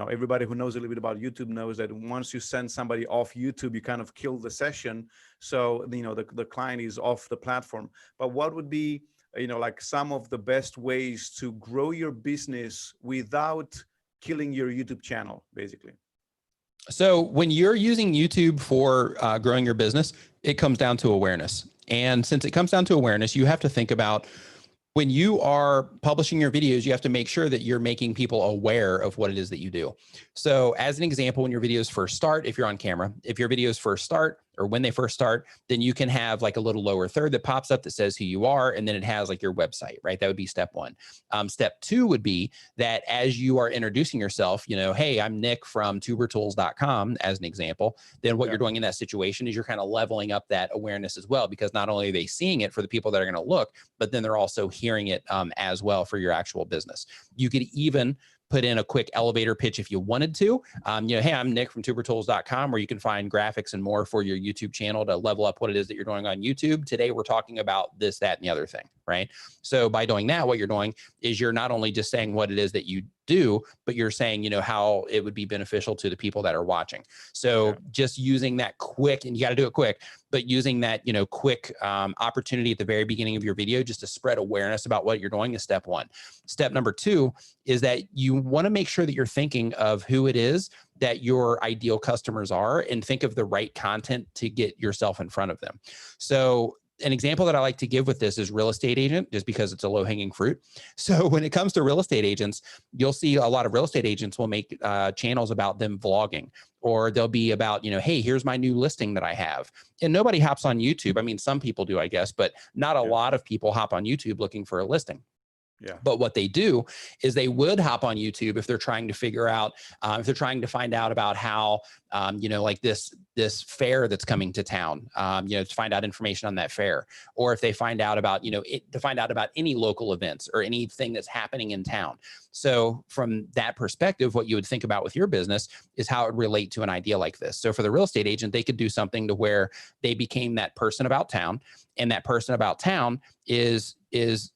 knows a little bit about YouTube knows that once you send somebody off YouTube, you kind of kill the session. So, the client is off the platform. But what would be, like some of the best ways to grow your business without killing your YouTube channel, basically? So when you're using YouTube for growing your business, it comes down to awareness. And since it comes down to awareness, you have to think about when you are publishing your videos, you have to make sure that you're making people aware of what it is that you do. So as an example, when your videos first start, if you're on camera, if your videos first start or when they first start, then you can have like a little lower third that pops up that says who you are. And then it has like your website, right? That would be step one. Step two would be that as you are introducing yourself, hey, I'm Nick from tubertools.com as an example, then what you're doing in that situation is you're kind of leveling up that awareness as well, because not only are they seeing it for the people that are going to look, but then they're also hearing it as well for your actual business. You could even put in a quick elevator pitch if you wanted to. Hey, I'm Nick from tubertools.com, where you can find graphics and more for your YouTube channel to level up what it is that you're doing on YouTube. Today, we're talking about this, that, and the other thing, right? So by doing that, what you're doing is you're not only just saying what it is that you do, but you're saying, how it would be beneficial to the people that are watching. So just using that quick, and you got to do it quick, but using that, quick opportunity at the very beginning of your video just to spread awareness about what you're doing is step one. Step number two is that you want to make sure that you're thinking of who it is that your ideal customers are and think of the right content to get yourself in front of them. So an example that I like to give with this is real estate agent, just because it's a low hanging fruit. So when it comes to real estate agents, you'll see a lot of real estate agents will make channels about them vlogging, or they'll be about, hey, here's my new listing that I have. And nobody hops on YouTube. I mean, some people do, I guess, but not a lot of people hop on YouTube looking for a listing. Yeah. But what they do is they would hop on YouTube if they're trying to figure out, if they're trying to find out about how, like this fair that's coming to town, to find out information on that fair, or if they find out about, to find out about any local events or anything that's happening in town. So from that perspective, what you would think about with your business is how it would relate to an idea like this. So for the real estate agent, they could do something to where they became that person about town, and that person about town is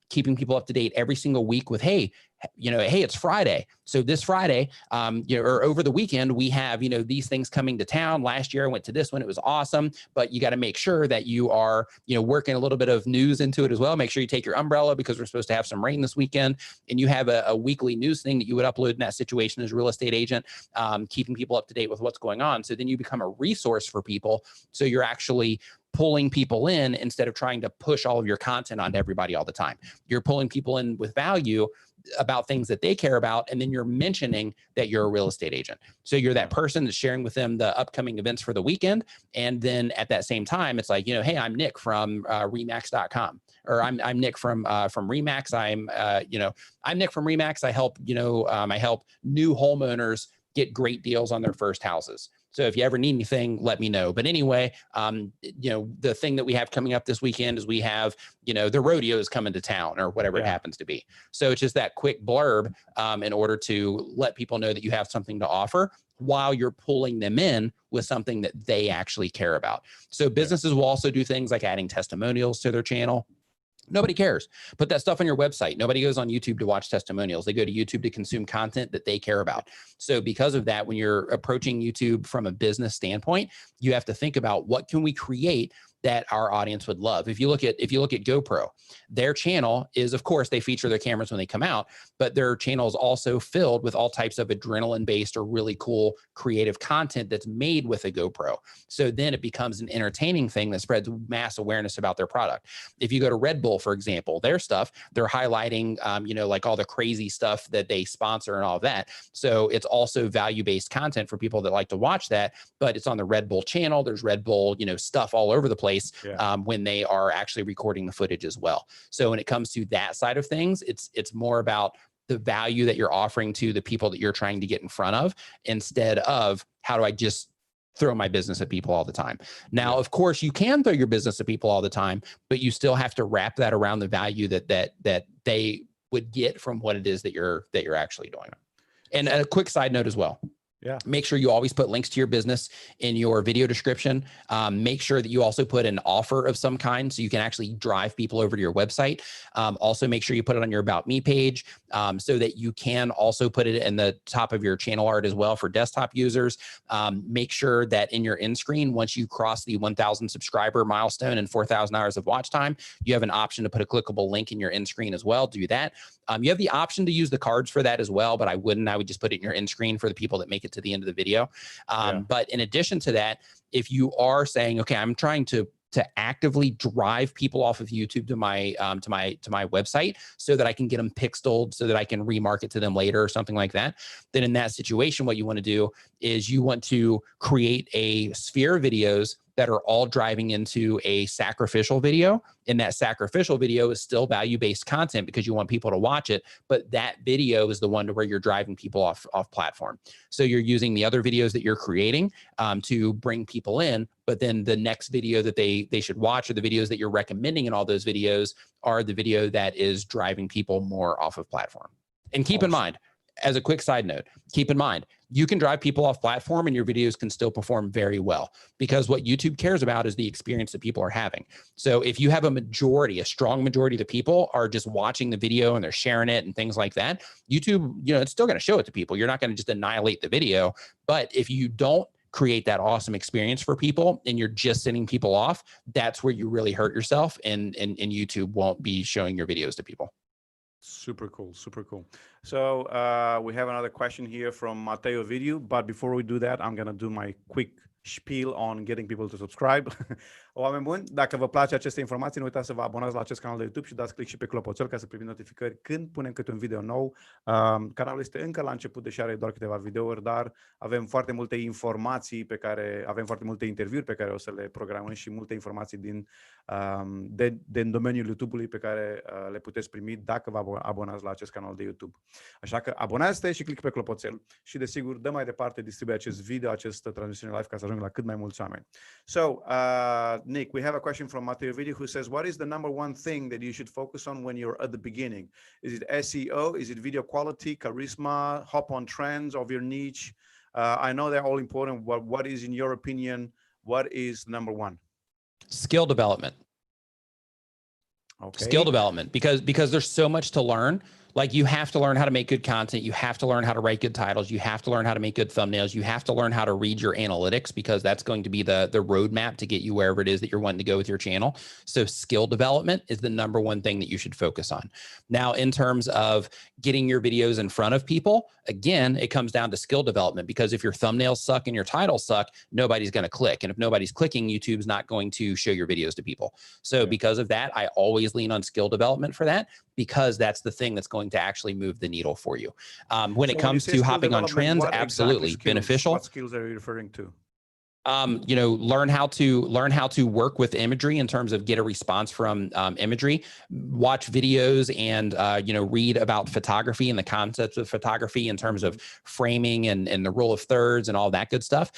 keeping people up to date every single week with, hey, it's Friday. So this Friday, or over the weekend, we have, these things coming to town. Last year I went to this one. It was awesome, but you got to make sure that you are, working a little bit of news into it as well. Make sure you take your umbrella because we're supposed to have some rain this weekend, and you have a weekly news thing that you would upload in that situation as a real estate agent, keeping people up to date with what's going on. So then you become a resource for people. So you're actually pulling people in instead of trying to push all of your content onto everybody all the time. You're pulling people in with value about things that they care about, and then you're mentioning that you're a real estate agent. So you're that person that's sharing with them the upcoming events for the weekend, and then at that same time, it's like, hey, I'm Nick from Remax.com, or I'm Nick from Remax. I'm Nick from Remax. I help I help new homeowners get great deals on their first houses. So if you ever need anything, let me know. But anyway, the thing that we have coming up this weekend is we have, the rodeo is coming to town, or whatever it happens to be. So it's just that quick blurb in order to let people know that you have something to offer while you're pulling them in with something that they actually care about. So businesses will also do things like adding testimonials to their channel. Nobody cares. Put that stuff on your website. Nobody goes on YouTube to watch testimonials. They go to YouTube to consume content that they care about. So because of that, when you're approaching YouTube from a business standpoint, you have to think about what can we create that our audience would love. If you look at GoPro, their channel is, of course, they feature their cameras when they come out, but their channel is also filled with all types of adrenaline-based or really cool creative content that's made with a GoPro. So then it becomes an entertaining thing that spreads mass awareness about their product. If you go to Red Bull, for example, their stuff, they're highlighting, like all the crazy stuff that they sponsor and all of that. So it's also value-based content for people that like to watch that, but it's on the Red Bull channel. There's Red Bull, stuff all over the place when they are actually recording the footage as well. So when it comes to that side of things, it's more about the value that you're offering to the people that you're trying to get in front of, instead of how do I just throw my business at people all the time. Now, of course, you can throw your business at people all the time, but you still have to wrap that around the value that they would get from what it is that you're actually doing. And a quick side note as well. Yeah. Make sure you always put links to your business in your video description. Make sure that you also put an offer of some kind so you can actually drive people over to your website. Also, make sure you put it on your About Me page so that you can also put it in the top of your channel art as well for desktop users. Make sure that in your end screen, once you cross the 1,000 subscriber milestone and 4,000 hours of watch time, you have an option to put a clickable link in your end screen as well. Do that. You have the option to use the cards for that as well, but I wouldn't. I would just put it in your end screen for the people that make it to the end of the video. But in addition to that, if you are saying, okay, I'm trying to actively drive people off of YouTube to my website so that I can get them pixeled so that I can remarket to them later or something like that, then in that situation, what you want to do is you want to create a sphere of videos that are all driving into a sacrificial video. And that sacrificial video is still value-based content because you want people to watch it, but that video is the one to where you're driving people off platform. So you're using the other videos that you're creating to bring people in, but then the next video that they should watch, or the videos that you're recommending in all those videos, are the video that is driving people more off of platform. And keep in mind, as a quick side note, keep in mind, you can drive people off platform and your videos can still perform very well, because what YouTube cares about is the experience that people are having. So if you have a strong majority of the people are just watching the video and they're sharing it and things like that, YouTube, it's still going to show it to people. You're not going to just annihilate the video. But if you don't create that awesome experience for people and you're just sending people off, that's where you really hurt yourself, and YouTube won't be showing your videos to people. Super cool. Super cool. So we have another question here from Mateo Video, but before we do that, I'm going to do my quick spiel on getting people to subscribe. Oameni buni, dacă vă place aceste informații, nu uitați să vă abonați la acest canal de YouTube și dați click și pe clopoțel ca să primiți notificări când punem câte un video nou. Canalul este încă la început, deși are doar câteva videouri, dar avem foarte multe informații avem foarte multe interviuri pe care o să le programăm și multe informații din domeniul YouTube-ului pe care le puteți primi dacă vă abonați la acest canal de YouTube. Așa că abonați-te și click pe clopoțel și desigur dă mai departe, distribuie acest video, această transmisiune live ca să ajungă la cât mai mulți oameni. So, Nick, we have a question from Mateo Video who says, what is the number one thing that you should focus on when you're at the beginning? Is it SEO? Is it video quality, charisma, hop on trends of your niche? I know they're all important. What is, in your opinion, what is number one? Skill development. Okay. Skill development, because there's so much to learn. Like, you have to learn how to make good content. You have to learn how to write good titles. You have to learn how to make good thumbnails. You have to learn how to read your analytics, because that's going to be the roadmap to get you wherever it is that you're wanting to go with your channel. So skill development is the number one thing that you should focus on. Now, in terms of getting your videos in front of people, again, it comes down to skill development, because if your thumbnails suck and your titles suck, nobody's going to click. And if nobody's clicking, YouTube's not going to show your videos to people. So because of that, I always lean on skill development for that, because that's the thing that's going to actually move the needle for you. When it comes to hopping on trends, absolutely beneficial. What skills are you referring to? Learn how to work with imagery in terms of get a response from imagery, watch videos, and read about photography and the concepts of photography in terms of framing and the rule of thirds and all that good stuff.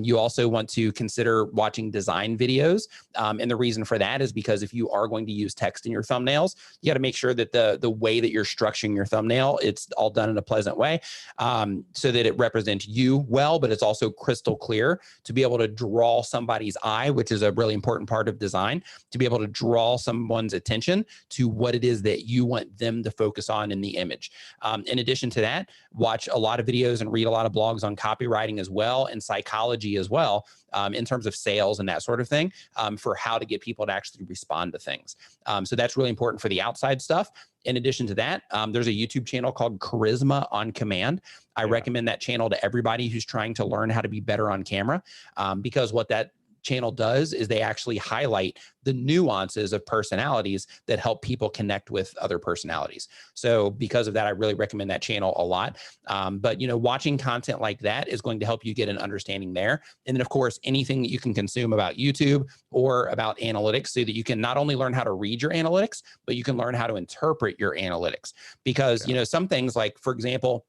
You also want to consider watching design videos, and the reason for that is because if you are going to use text in your thumbnails, you got to make sure that the way that you're structuring your thumbnail, it's all done in a pleasant way, so that it represents you well, but it's also crystal clear to be able to draw somebody's eye, which is a really important part of design, to be able to draw someone's attention to what it is that you want them to focus on in the image. In addition to that, watch a lot of videos and read a lot of blogs on copywriting as well, and psychology as well, in terms of sales and that sort of thing, for how to get people to actually respond to things. So that's really important for the outside stuff. In addition to that, there's a YouTube channel called Charisma on Command. I recommend that channel to everybody who's trying to learn how to be better on camera, because what that channel does is they actually highlight the nuances of personalities that help people connect with other personalities. So because of that, I really recommend that channel a lot. But, you know, watching content like that is going to help you get an understanding there. And then of course, anything that you can consume about YouTube or about analytics, so that you can not only learn how to read your analytics, but you can learn how to interpret your analytics. Because, you know, some things like, for example,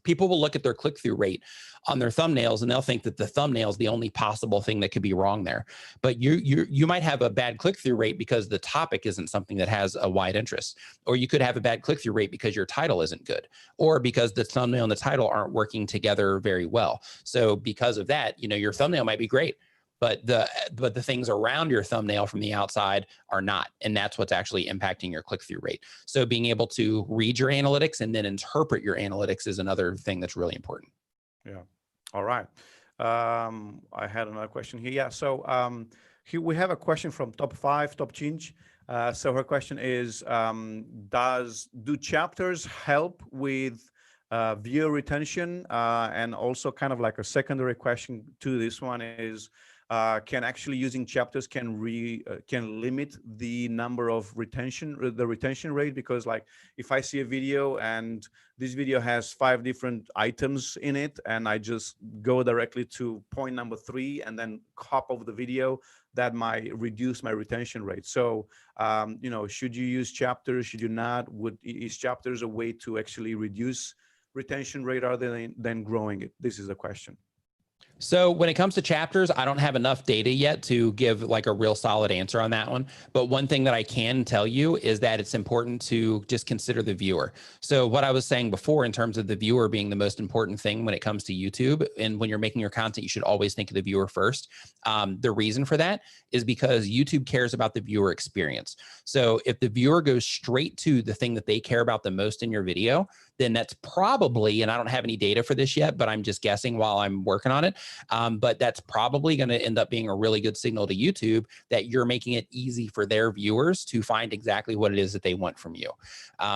people will look at their click-through rate on their thumbnails and they'll think that the thumbnail is the only possible thing that could be wrong there. But you might have a bad click-through rate because the topic isn't something that has a wide interest, or you could have a bad click-through rate because your title isn't good, or because the thumbnail and the title aren't working together very well. So because of that, you know, your thumbnail might be great, but the things around your thumbnail from the outside are not. And that's what's actually impacting your click-through rate. So being able to read your analytics and then interpret your analytics is another thing that's really important. Yeah. All right. I had another question here. Yeah. So here we have a question from Top 5, Top Change. So her question is, do chapters help with viewer retention? And also kind of like a secondary question to this one is, can actually using chapters can limit the number of the retention rate? Because like if I see a video and this video has 5 different items in it, and I just go directly to point number 3 and then hop over the video, that might reduce my retention rate. So, you know, should you use chapters? Should you not? Is chapters a way to actually reduce retention rate rather than growing it? This is the question. So when it comes to chapters, I don't have enough data yet to give like a real solid answer on that one. But one thing that I can tell you is that it's important to just consider the viewer. So what I was saying before in terms of the viewer being the most important thing when it comes to YouTube, and when you're making your content, you should always think of the viewer first. The reason for that is because YouTube cares about the viewer experience. So if the viewer goes straight to the thing that they care about the most in your video, then that's probably, and I don't have any data for this yet, but I'm just guessing while I'm working on it, but that's probably going to end up being a really good signal to YouTube that you're making it easy for their viewers to find exactly what it is that they want from you.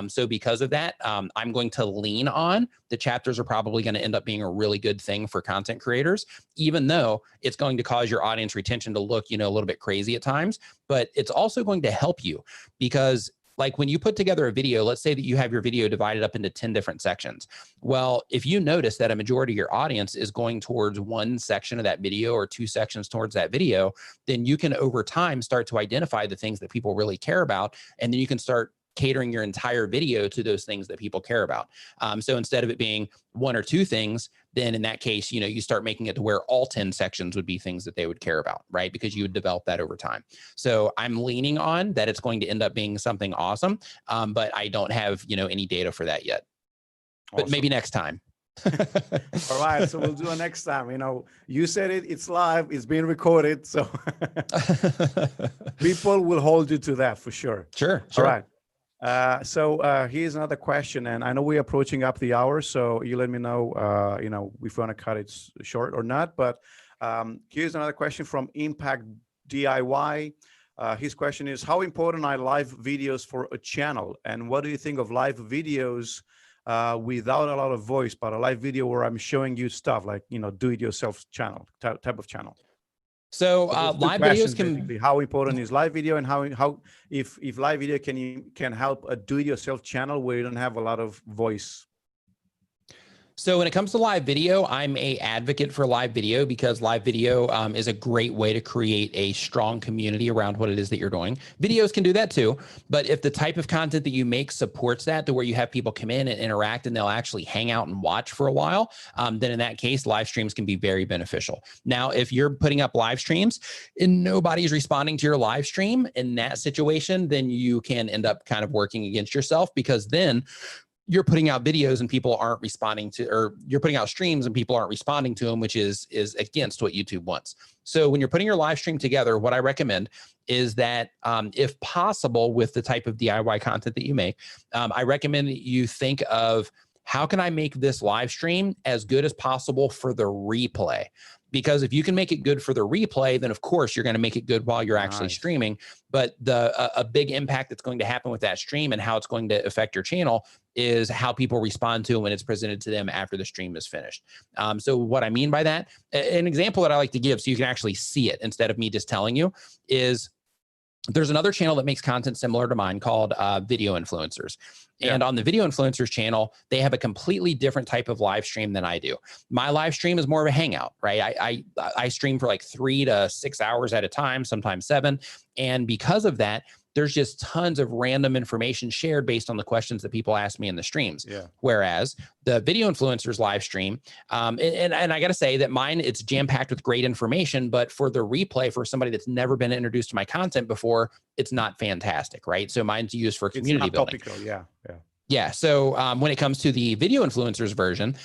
So because of that, I'm going to lean on the chapters are probably going to end up being a really good thing for content creators, even though it's going to cause your audience retention to look, you know, a little bit crazy at times, but it's also going to help you because like when you put together a video, let's say that you have your video divided up into 10 different sections. Well, if you notice that a majority of your audience is going towards one section of that video or 2 sections towards that video, then you can over time start to identify the things that people really care about. And then you can start catering your entire video to those things that people care about. So instead of it being 1 or 2 things, then in that case, you know, you start making it to where all 10 sections would be things that they would care about, right? Because you would develop that over time. So I'm leaning on that it's going to end up being something awesome, but I don't have, you know, any data for that yet. But maybe next time. All right, so we'll do it next time. You know, you said it, it's live, it's being recorded, so people will hold you to that for sure. Sure. All right. So here's another question, and I know we're approaching up the hour, so you let me know, you know, if you want to cut it short or not. But here's another question from Impact DIY. His question is, how important are live videos for a channel? And what do you think of live videos without a lot of voice, but a live video where I'm showing you stuff like, you know, do-it-yourself channel, type of channel? So live videos can, how important is live video, and how if live video can help a do-it-yourself channel where you don't have a lot of voice? So when it comes to live video, I'm an advocate for live video because live video is a great way to create a strong community around what it is that you're doing. Videos can do that too, but if the type of content that you make supports that to where you have people come in and interact and they'll actually hang out and watch for a while, then in that case, live streams can be very beneficial. Now, if you're putting up live streams and nobody's responding to your live stream in that situation, then you can end up kind of working against yourself, because then you're putting out videos and people aren't responding to, or you're putting out streams and people aren't responding to them, which is against what YouTube wants. So when you're putting your live stream together, what I recommend is that if possible, with the type of DIY content that you make, I recommend that you think of, how can I make this live stream as good as possible for the replay? Because if you can make it good for the replay, then of course you're going to make it good while you're actually streaming. But a big impact that's going to happen with that stream and how it's going to affect your channel is how people respond to it when it's presented to them after the stream is finished. So what I mean by that, an example that I like to give so you can actually see it instead of me just telling you, is there's another channel that makes content similar to mine called Video Influencers. And on the Video Influencers channel, they have a completely different type of live stream than I do. My live stream is more of a hangout, right? I stream for like 3 to 6 hours at a time, sometimes 7. And because of that, there's just tons of random information shared based on the questions that people ask me in the streams. Whereas the Video Influencers live stream, and I got to say that mine, it's jam-packed with great information, but for the replay, for somebody that's never been introduced to my content before, it's not fantastic, right? So mine's used for community building. Topical, yeah. So when it comes to the Video Influencers version,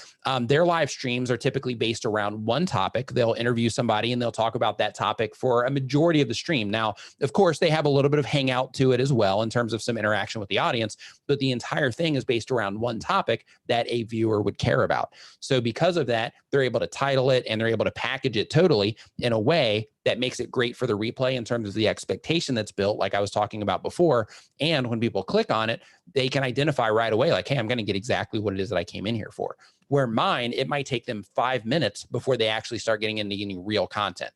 their live streams are typically based around one topic. They'll interview somebody and they'll talk about that topic for a majority of the stream. Now, of course, they have a little bit of hangout to it as well in terms of some interaction with the audience, but the entire thing is based around one topic that a viewer would care about. So because of that, they're able to title it and they're able to package it totally in a way that makes it great for the replay in terms of the expectation that's built, like I was talking about before. And when people click on it, they can identify right away, like, hey, I'm going to get exactly what it is that I came in here for. Where mine, it might take them 5 minutes before they actually start getting into any real content.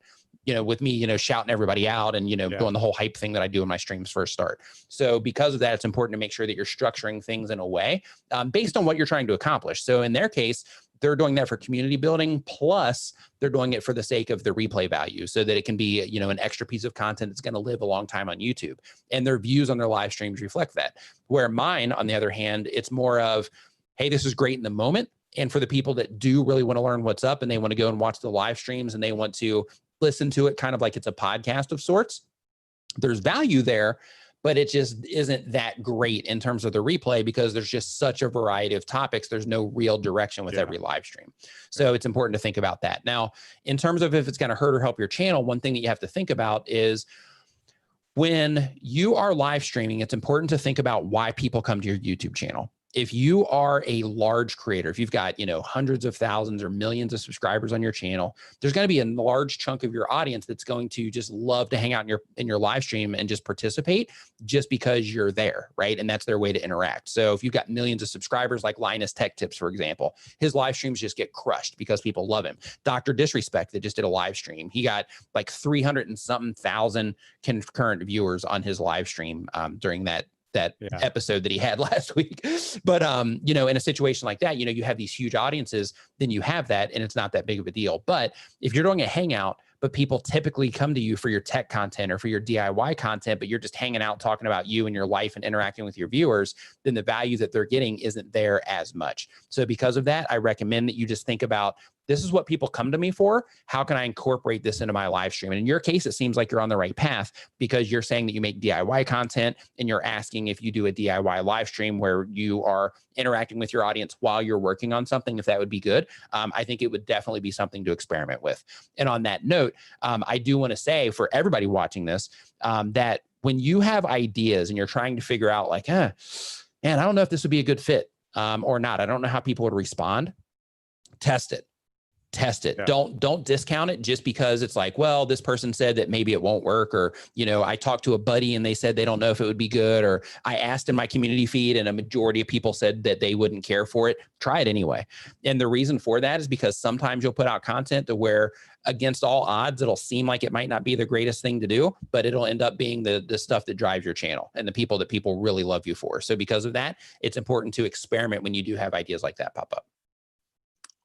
With me, shouting everybody out and, doing the whole hype thing that I do when my streams first start. So because of that, it's important to make sure that you're structuring things in a way based on what you're trying to accomplish. So in their case, they're doing that for community building, plus they're doing it for the sake of the replay value so that it can be, an extra piece of content that's going to live a long time on YouTube. And their views on their live streams reflect that. Where mine, on the other hand, it's more of, hey, this is great in the moment. And for the people that do really want to learn what's up and they want to go and watch the live streams and they want to listen to it kind of like it's a podcast of sorts, there's value there, but it just isn't that great in terms of the replay because there's just such a variety of topics. There's no real direction with every live stream. So it's important to think about that. Now, in terms of if it's going to hurt or help your channel, one thing that you have to think about is when you are live streaming, it's important to think about why people come to your YouTube channel. If you are a large creator, if you've got, hundreds of thousands or millions of subscribers on your channel, there's going to be a large chunk of your audience that's going to just love to hang out in your live stream and just participate just because you're there, right? And that's their way to interact. So if you've got millions of subscribers, like Linus Tech Tips, for example, his live streams just get crushed because people love him. Dr. Disrespect that just did a live stream. He got like 300 and something thousand concurrent viewers on his live stream during that episode that he had last week. But, in a situation like that, you have these huge audiences, then you have that and it's not that big of a deal. But if you're doing a hangout, but people typically come to you for your tech content or for your DIY content, but you're just hanging out, talking about you and your life and interacting with your viewers, then the value that they're getting isn't there as much. So because of that, I recommend that you just think about, this is what people come to me for. How can I incorporate this into my live stream? And in your case, it seems like you're on the right path because you're saying that you make DIY content and you're asking if you do a DIY live stream where you are interacting with your audience while you're working on something, if that would be good. I think it would definitely be something to experiment with. And on that note, I do want to say for everybody watching this, that when you have ideas and you're trying to figure out like, man, I don't know if this would be a good fit or not. I don't know how people would respond. Test it. Yeah. Don't discount it just because it's like, well, this person said that maybe it won't work, or, I talked to a buddy and they said they don't know if it would be good, or I asked in my community feed and a majority of people said that they wouldn't care for it. Try it anyway. And the reason for that is because sometimes you'll put out content to where against all odds, it'll seem like it might not be the greatest thing to do, but it'll end up being the stuff that drives your channel and the people that people really love you for. So because of that, it's important to experiment when you do have ideas like that pop up.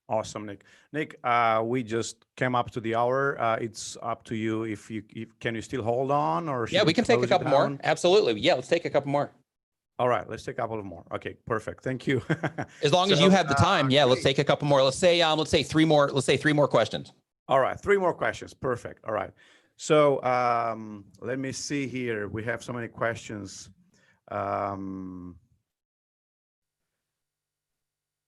Awesome, Nick. Nick, we just came up to the hour. It's up to you. If can you still hold on, or we can take a couple more. Absolutely. Yeah, let's take a couple more. All right, let's take a couple more. Okay, perfect. Thank you. As long as you have the time, let's take a couple more. Let's say three more. Let's say 3 more questions. All right, 3 more questions. Perfect. All right. So let me see here. We have so many questions.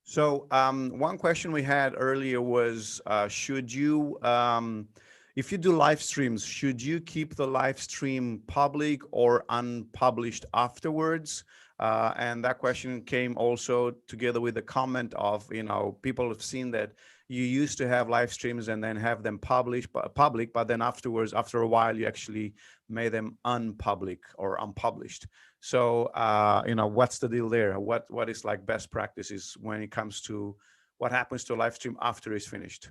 So one question we had earlier was, should you, if you do live streams, should you keep the live stream public or unpublished afterwards? And that question came also together with the comment of, people have seen that you used to have live streams and then have them public, but then afterwards, after a while, you actually made them unpublic or unpublished. So, what's the deal there? What is like best practices when it comes to what happens to a live stream after it's finished?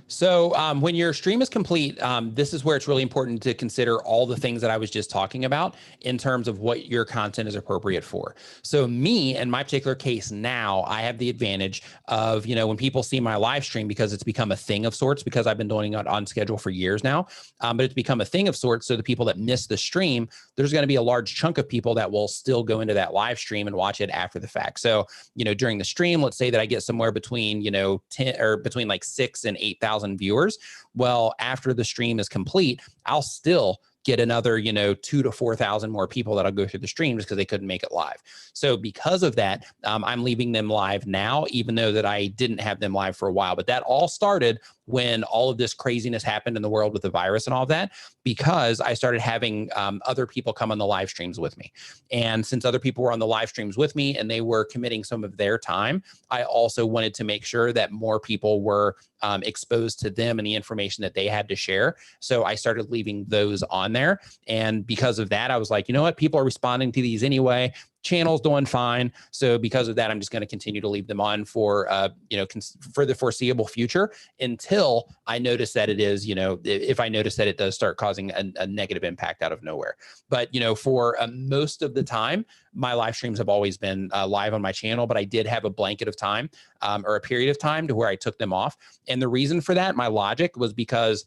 So when your stream is complete, this is where it's really important to consider all the things that I was just talking about in terms of what your content is appropriate for. So me, in my particular case now, I have the advantage of, when people see my live stream, because it's become a thing of sorts, because I've been doing it on schedule for years now, but it's become a thing of sorts. So the people that miss the stream, there's going to be a large chunk of people that will still go into that live stream and watch it after the fact. So, during the stream, let's say that I get somewhere between, 10 or between like 6,000 and 8,000 viewers. Well, after the stream is complete, I'll still get another, 2,000 to 4,000 more people that'll go through the stream just because they couldn't make it live. So because of that, I'm leaving them live now, even though that I didn't have them live for a while. But that all started when all of this craziness happened in the world with the virus and all of that, because I started having other people come on the live streams with me. And since other people were on the live streams with me and they were committing some of their time, I also wanted to make sure that more people were exposed to them and the information that they had to share. So I started leaving those on there. And because of that, I was like, you know what? People are responding to these anyway. Channel's doing fine. So because of that, I'm just going to continue to leave them on for, for the foreseeable future until I notice that it is, if I notice that it does start causing a negative impact out of nowhere. But, for most of the time, my live streams have always been live on my channel, but I did have a blanket of time or a period of time to where I took them off. And the reason for that, my logic was because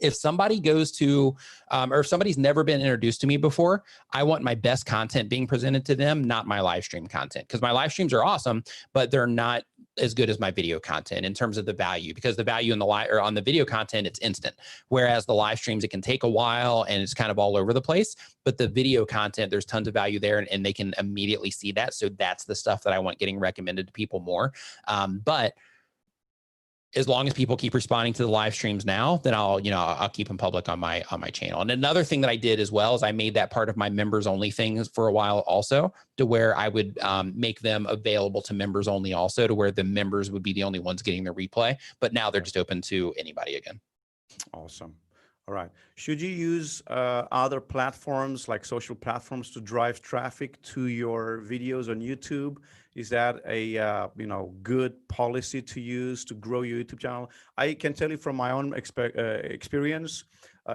if somebody goes to, or if somebody's never been introduced to me before, I want my best content being presented to them, not my live stream content. Because my live streams are awesome, but they're not as good as my video content in terms of the value, because the value in the live or on the video content, it's instant. Whereas the live streams, it can take a while and it's kind of all over the place. But the video content, there's tons of value there and they can immediately see that. So that's the stuff that I want getting recommended to people more. But as long as people keep responding to the live streams now, then I'll keep them public on my channel. And another thing that I did as well is I made that part of my members only things for a while also, to where I would make them available to members only also, to where the members would be the only ones getting the replay. But now they're just open to anybody again. Awesome. All right. Should you use other platforms like social platforms to drive traffic to your videos on YouTube? Is that a good policy to use to grow your YouTube channel? I can tell you from my own experience,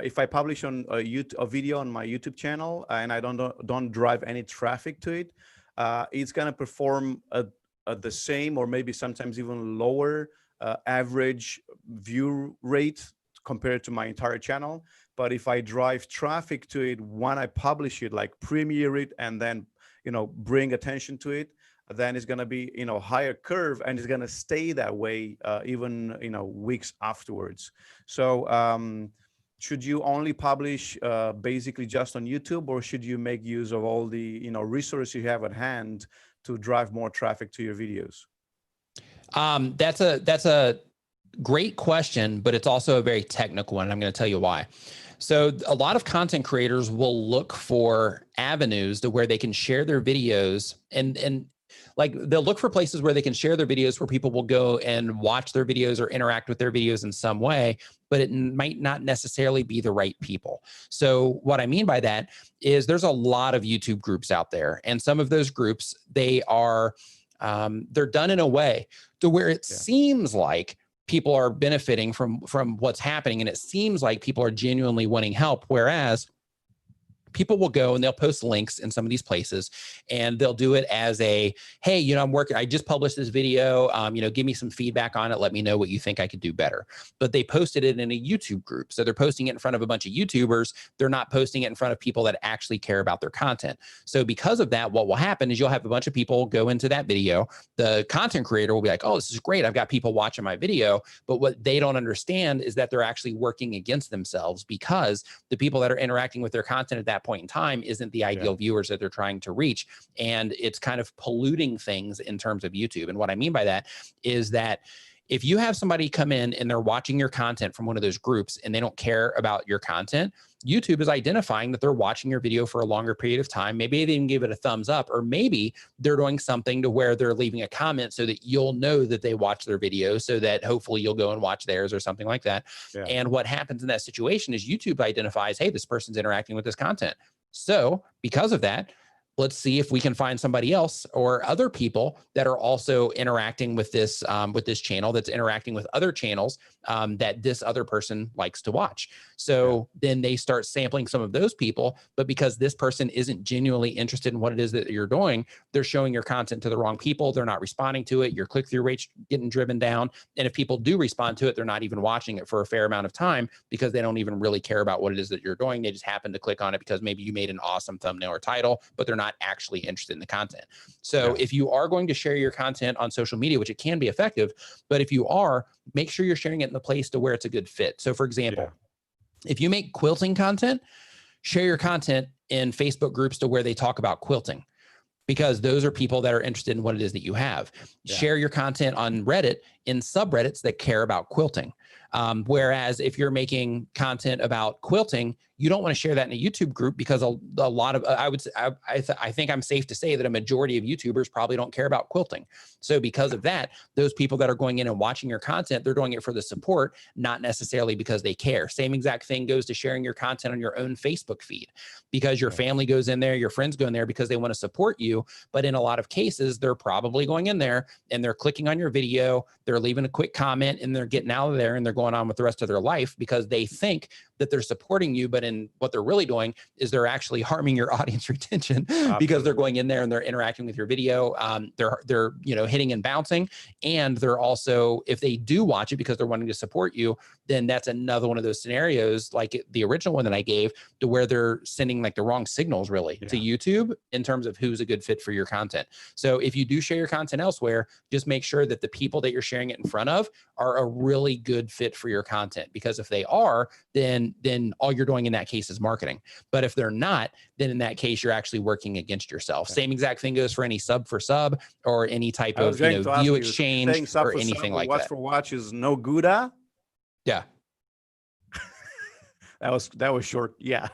if I publish on a video on my YouTube channel and I don't drive any traffic to it, it's gonna perform at the same or maybe sometimes even lower average view rate compared to my entire channel. But if I drive traffic to it when I publish it, like premiere it and then bring attention to it, then it's going to be higher curve and it's going to stay that way even weeks afterwards. So should you only publish basically just on YouTube, or should you make use of all the resources you have at hand to drive more traffic to your videos? That's a great question, but it's also a very technical one. I'm going to tell you why. So a lot of content creators will look for avenues to where they can share their videos and like they'll look for places where they can share their videos where people will go and watch their videos or interact with their videos in some way, but it might not necessarily be the right people. So what I mean by that is there's a lot of YouTube groups out there, and some of those groups, they're done in a way to where it seems like people are benefiting from what's happening. And it seems like people are genuinely wanting help. Whereas people will go and they'll post links in some of these places and they'll do it as a, hey, I'm working, I just published this video, give me some feedback on it. Let me know what you think I could do better. But they posted it in a YouTube group. So they're posting it in front of a bunch of YouTubers. They're not posting it in front of people that actually care about their content. So because of that, what will happen is you'll have a bunch of people go into that video. The content creator will be like, oh, this is great. I've got people watching my video. But what they don't understand is that they're actually working against themselves, because the people that are interacting with their content at that that point in time isn't the ideal viewers that they're trying to reach. And it's kind of polluting things in terms of YouTube. And what I mean by that is that if you have somebody come in and they're watching your content from one of those groups and they don't care about your content, YouTube is identifying that they're watching your video for a longer period of time. Maybe they even give it a thumbs up, or maybe they're doing something to where they're leaving a comment so that you'll know that they watch their video, so that hopefully you'll go and watch theirs or something like that. Yeah. And what happens in that situation is YouTube identifies, hey, this person's interacting with this content. So because of that, let's see if we can find somebody else or other people that are also interacting with this channel, that's interacting with other channels that this other person likes to watch. So then they start sampling some of those people, but because this person isn't genuinely interested in what it is that you're doing, they're showing your content to the wrong people. They're not responding to it. Your click-through rate's getting driven down. And if people do respond to it, they're not even watching it for a fair amount of time because they don't even really care about what it is that you're doing. They just happen to click on it because maybe you made an awesome thumbnail or title, but they're not actually interested in the content. So if you are going to share your content on social media, which it can be effective, but if you are, make sure you're sharing it in the place to where it's a good fit. So for example, if you make quilting content, share your content in Facebook groups to where they talk about quilting, because those are people that are interested in what it is that you have. Share your content on Reddit in subreddits that care about quilting. Whereas if you're making content about quilting, you don't want to share that in a YouTube group, because a lot of, I think I'm safe to say that a majority of YouTubers probably don't care about quilting. So because of that, those people that are going in and watching your content, they're doing it for the support, not necessarily because they care. Same exact thing goes to sharing your content on your own Facebook feed, because your family goes in there, your friends go in there because they want to support you. But in a lot of cases, they're probably going in there and they're clicking on your video, they're leaving a quick comment, and they're getting out of there and they're going on with the rest of their life because they think that they're supporting you, but in what they're really doing is they're actually harming your audience retention because they're going in there and they're interacting with your video. They're hitting and bouncing, and they're also, if they do watch it because they're wanting to support you, then that's another one of those scenarios, like the original one that I gave, to where they're sending like the wrong signals really to YouTube in terms of who's a good fit for your content. So if you do share your content elsewhere, just make sure that the people that you're sharing it in front of are a really good fit for your content, because if they are, then all you're doing in that case is marketing. But if they're not, then in that case, you're actually working against yourself. Same exact thing goes for any sub for sub or any type of view exchange or anything like that. Watch for watch is no good. Yeah. That was short. Yeah.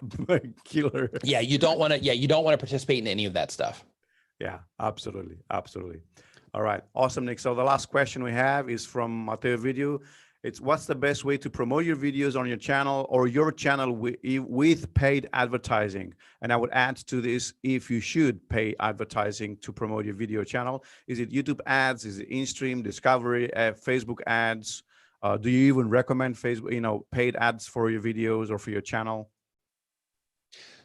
Killer. Yeah. You don't want to participate in any of that stuff. Yeah, absolutely. Absolutely. All right. Awesome, Nick. So the last question we have is from Mateo Video. It's, what's the best way to promote your videos on your channel or your channel with paid advertising? And I would add to this, if you should pay advertising to promote your video channel. Is it YouTube ads? Is it in-stream, discovery, Facebook ads? Do you even recommend Facebook, paid ads for your videos or for your channel?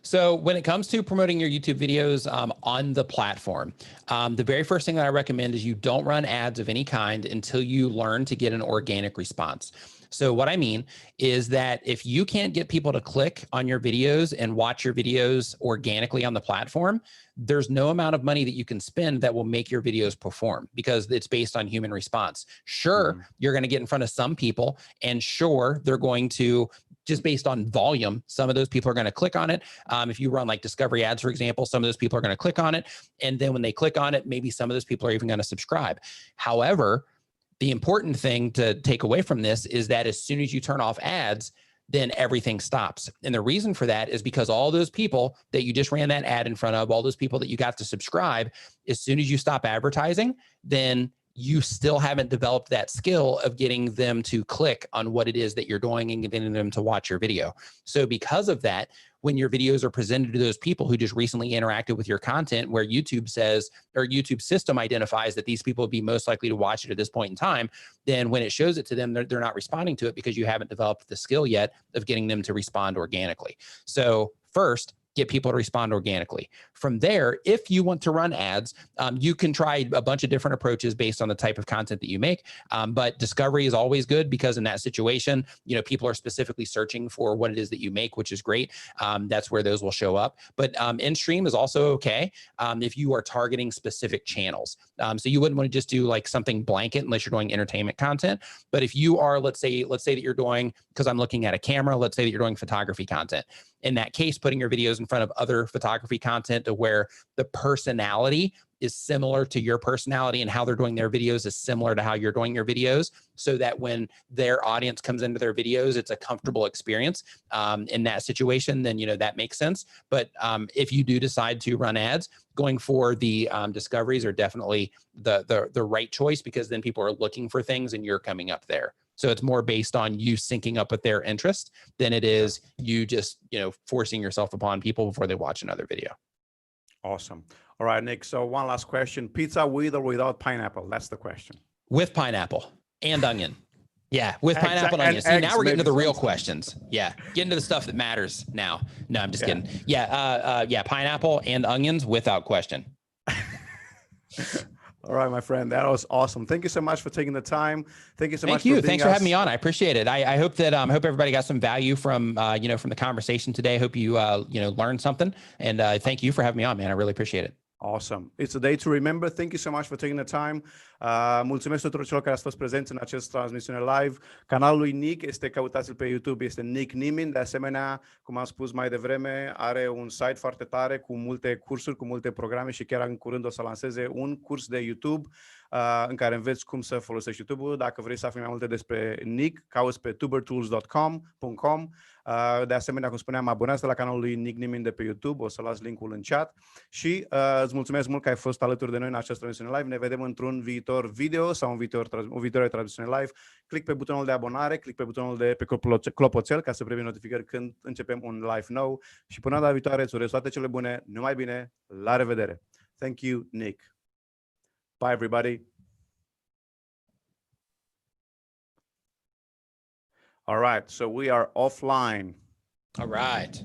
So when it comes to promoting your YouTube videos on the platform, the very first thing that I recommend is you don't run ads of any kind until you learn to get an organic response. So what I mean is that if you can't get people to click on your videos and watch your videos organically on the platform, there's no amount of money that you can spend that will make your videos perform, because it's based on human response. Sure, you're going to get in front of some people, and sure, they're going to, just based on volume, some of those people are going to click on it. If you run like discovery ads, for example, some of those people are going to click on it. And then when they click on it, maybe some of those people are even going to subscribe. However, the important thing to take away from this is that as soon as you turn off ads, then everything stops. And the reason for that is because all those people that you just ran that ad in front of, all those people that you got to subscribe, as soon as you stop advertising, then you still haven't developed that skill of getting them to click on what it is that you're doing and getting them to watch your video. So because of that, when your videos are presented to those people who just recently interacted with your content, where YouTube says, or YouTube system identifies that these people would be most likely to watch it at this point in time, then when it shows it to them, they're not responding to it because you haven't developed the skill yet of getting them to respond organically. So first, get people to respond organically. From there, if you want to run ads, you can try a bunch of different approaches based on the type of content that you make. But discovery is always good, because in that situation, people are specifically searching for what it is that you make, which is great. That's where those will show up. But in-stream is also okay if you are targeting specific channels. So you wouldn't want to just do like something blanket unless you're doing entertainment content. But if you are, let's say that you're doing, because I'm looking at a camera, let's say that you're doing photography content, in that case, putting your videos in front of other photography content to where the personality is similar to your personality and how they're doing their videos is similar to how you're doing your videos, so that when their audience comes into their videos, it's a comfortable experience in that situation, then, you know, that makes sense. But if you do decide to run ads, going for the discoveries are definitely the right choice, because then people are looking for things and you're coming up there. So it's more based on you syncing up with their interest than it is you just, you know, forcing yourself upon people before they watch another video. Awesome. All right, Nick. So one last question. Pizza with or without pineapple? That's the question. With pineapple and onion. Yeah, with pineapple and onion. See, now we're getting to the real questions. Yeah, getting to the stuff that matters now. No, I'm just kidding. Yeah, pineapple and onions without question. All right, my friend, that was awesome. Thank you so much for taking the time. Thank you so much. Thanks for having me on. I appreciate it. I hope that hope everybody got some value from you know, from the conversation today. Hope you you know, learned something. And thank you for having me on, man. I really appreciate it. Awesome. It's a day to remember. Thank you so much for taking the time. Mulțumesc tuturor celor care ați fost prezenți în această transmisiune live. Canalul lui Nick este, căutați-l pe YouTube, este Nick Nimmin. De asemenea, cum am spus mai devreme, are un site foarte tare cu multe cursuri, cu multe programe și chiar în curând o să lanseze un curs de YouTube în care înveți cum să folosești YouTube-ul. Dacă vrei să afli mai multe despre Nick, cauți pe tubertools.com. De asemenea, cum spuneam, abonează-te la canalul lui Nick Nimmin de pe YouTube, o să las linkul în chat și îți mulțumesc mult că ai fost alături de noi în această transmisiune live. Ne vedem într-un viitor video sau un viitor transmisiune live. Click pe butonul de abonare, click pe butonul de pe clopoțel ca să primi notificări când începem un live nou și până data viitoare îți urez toate cele bune, numai bine, la revedere. Thank you, Nick. Bye, everybody. All right, so we are offline. All right.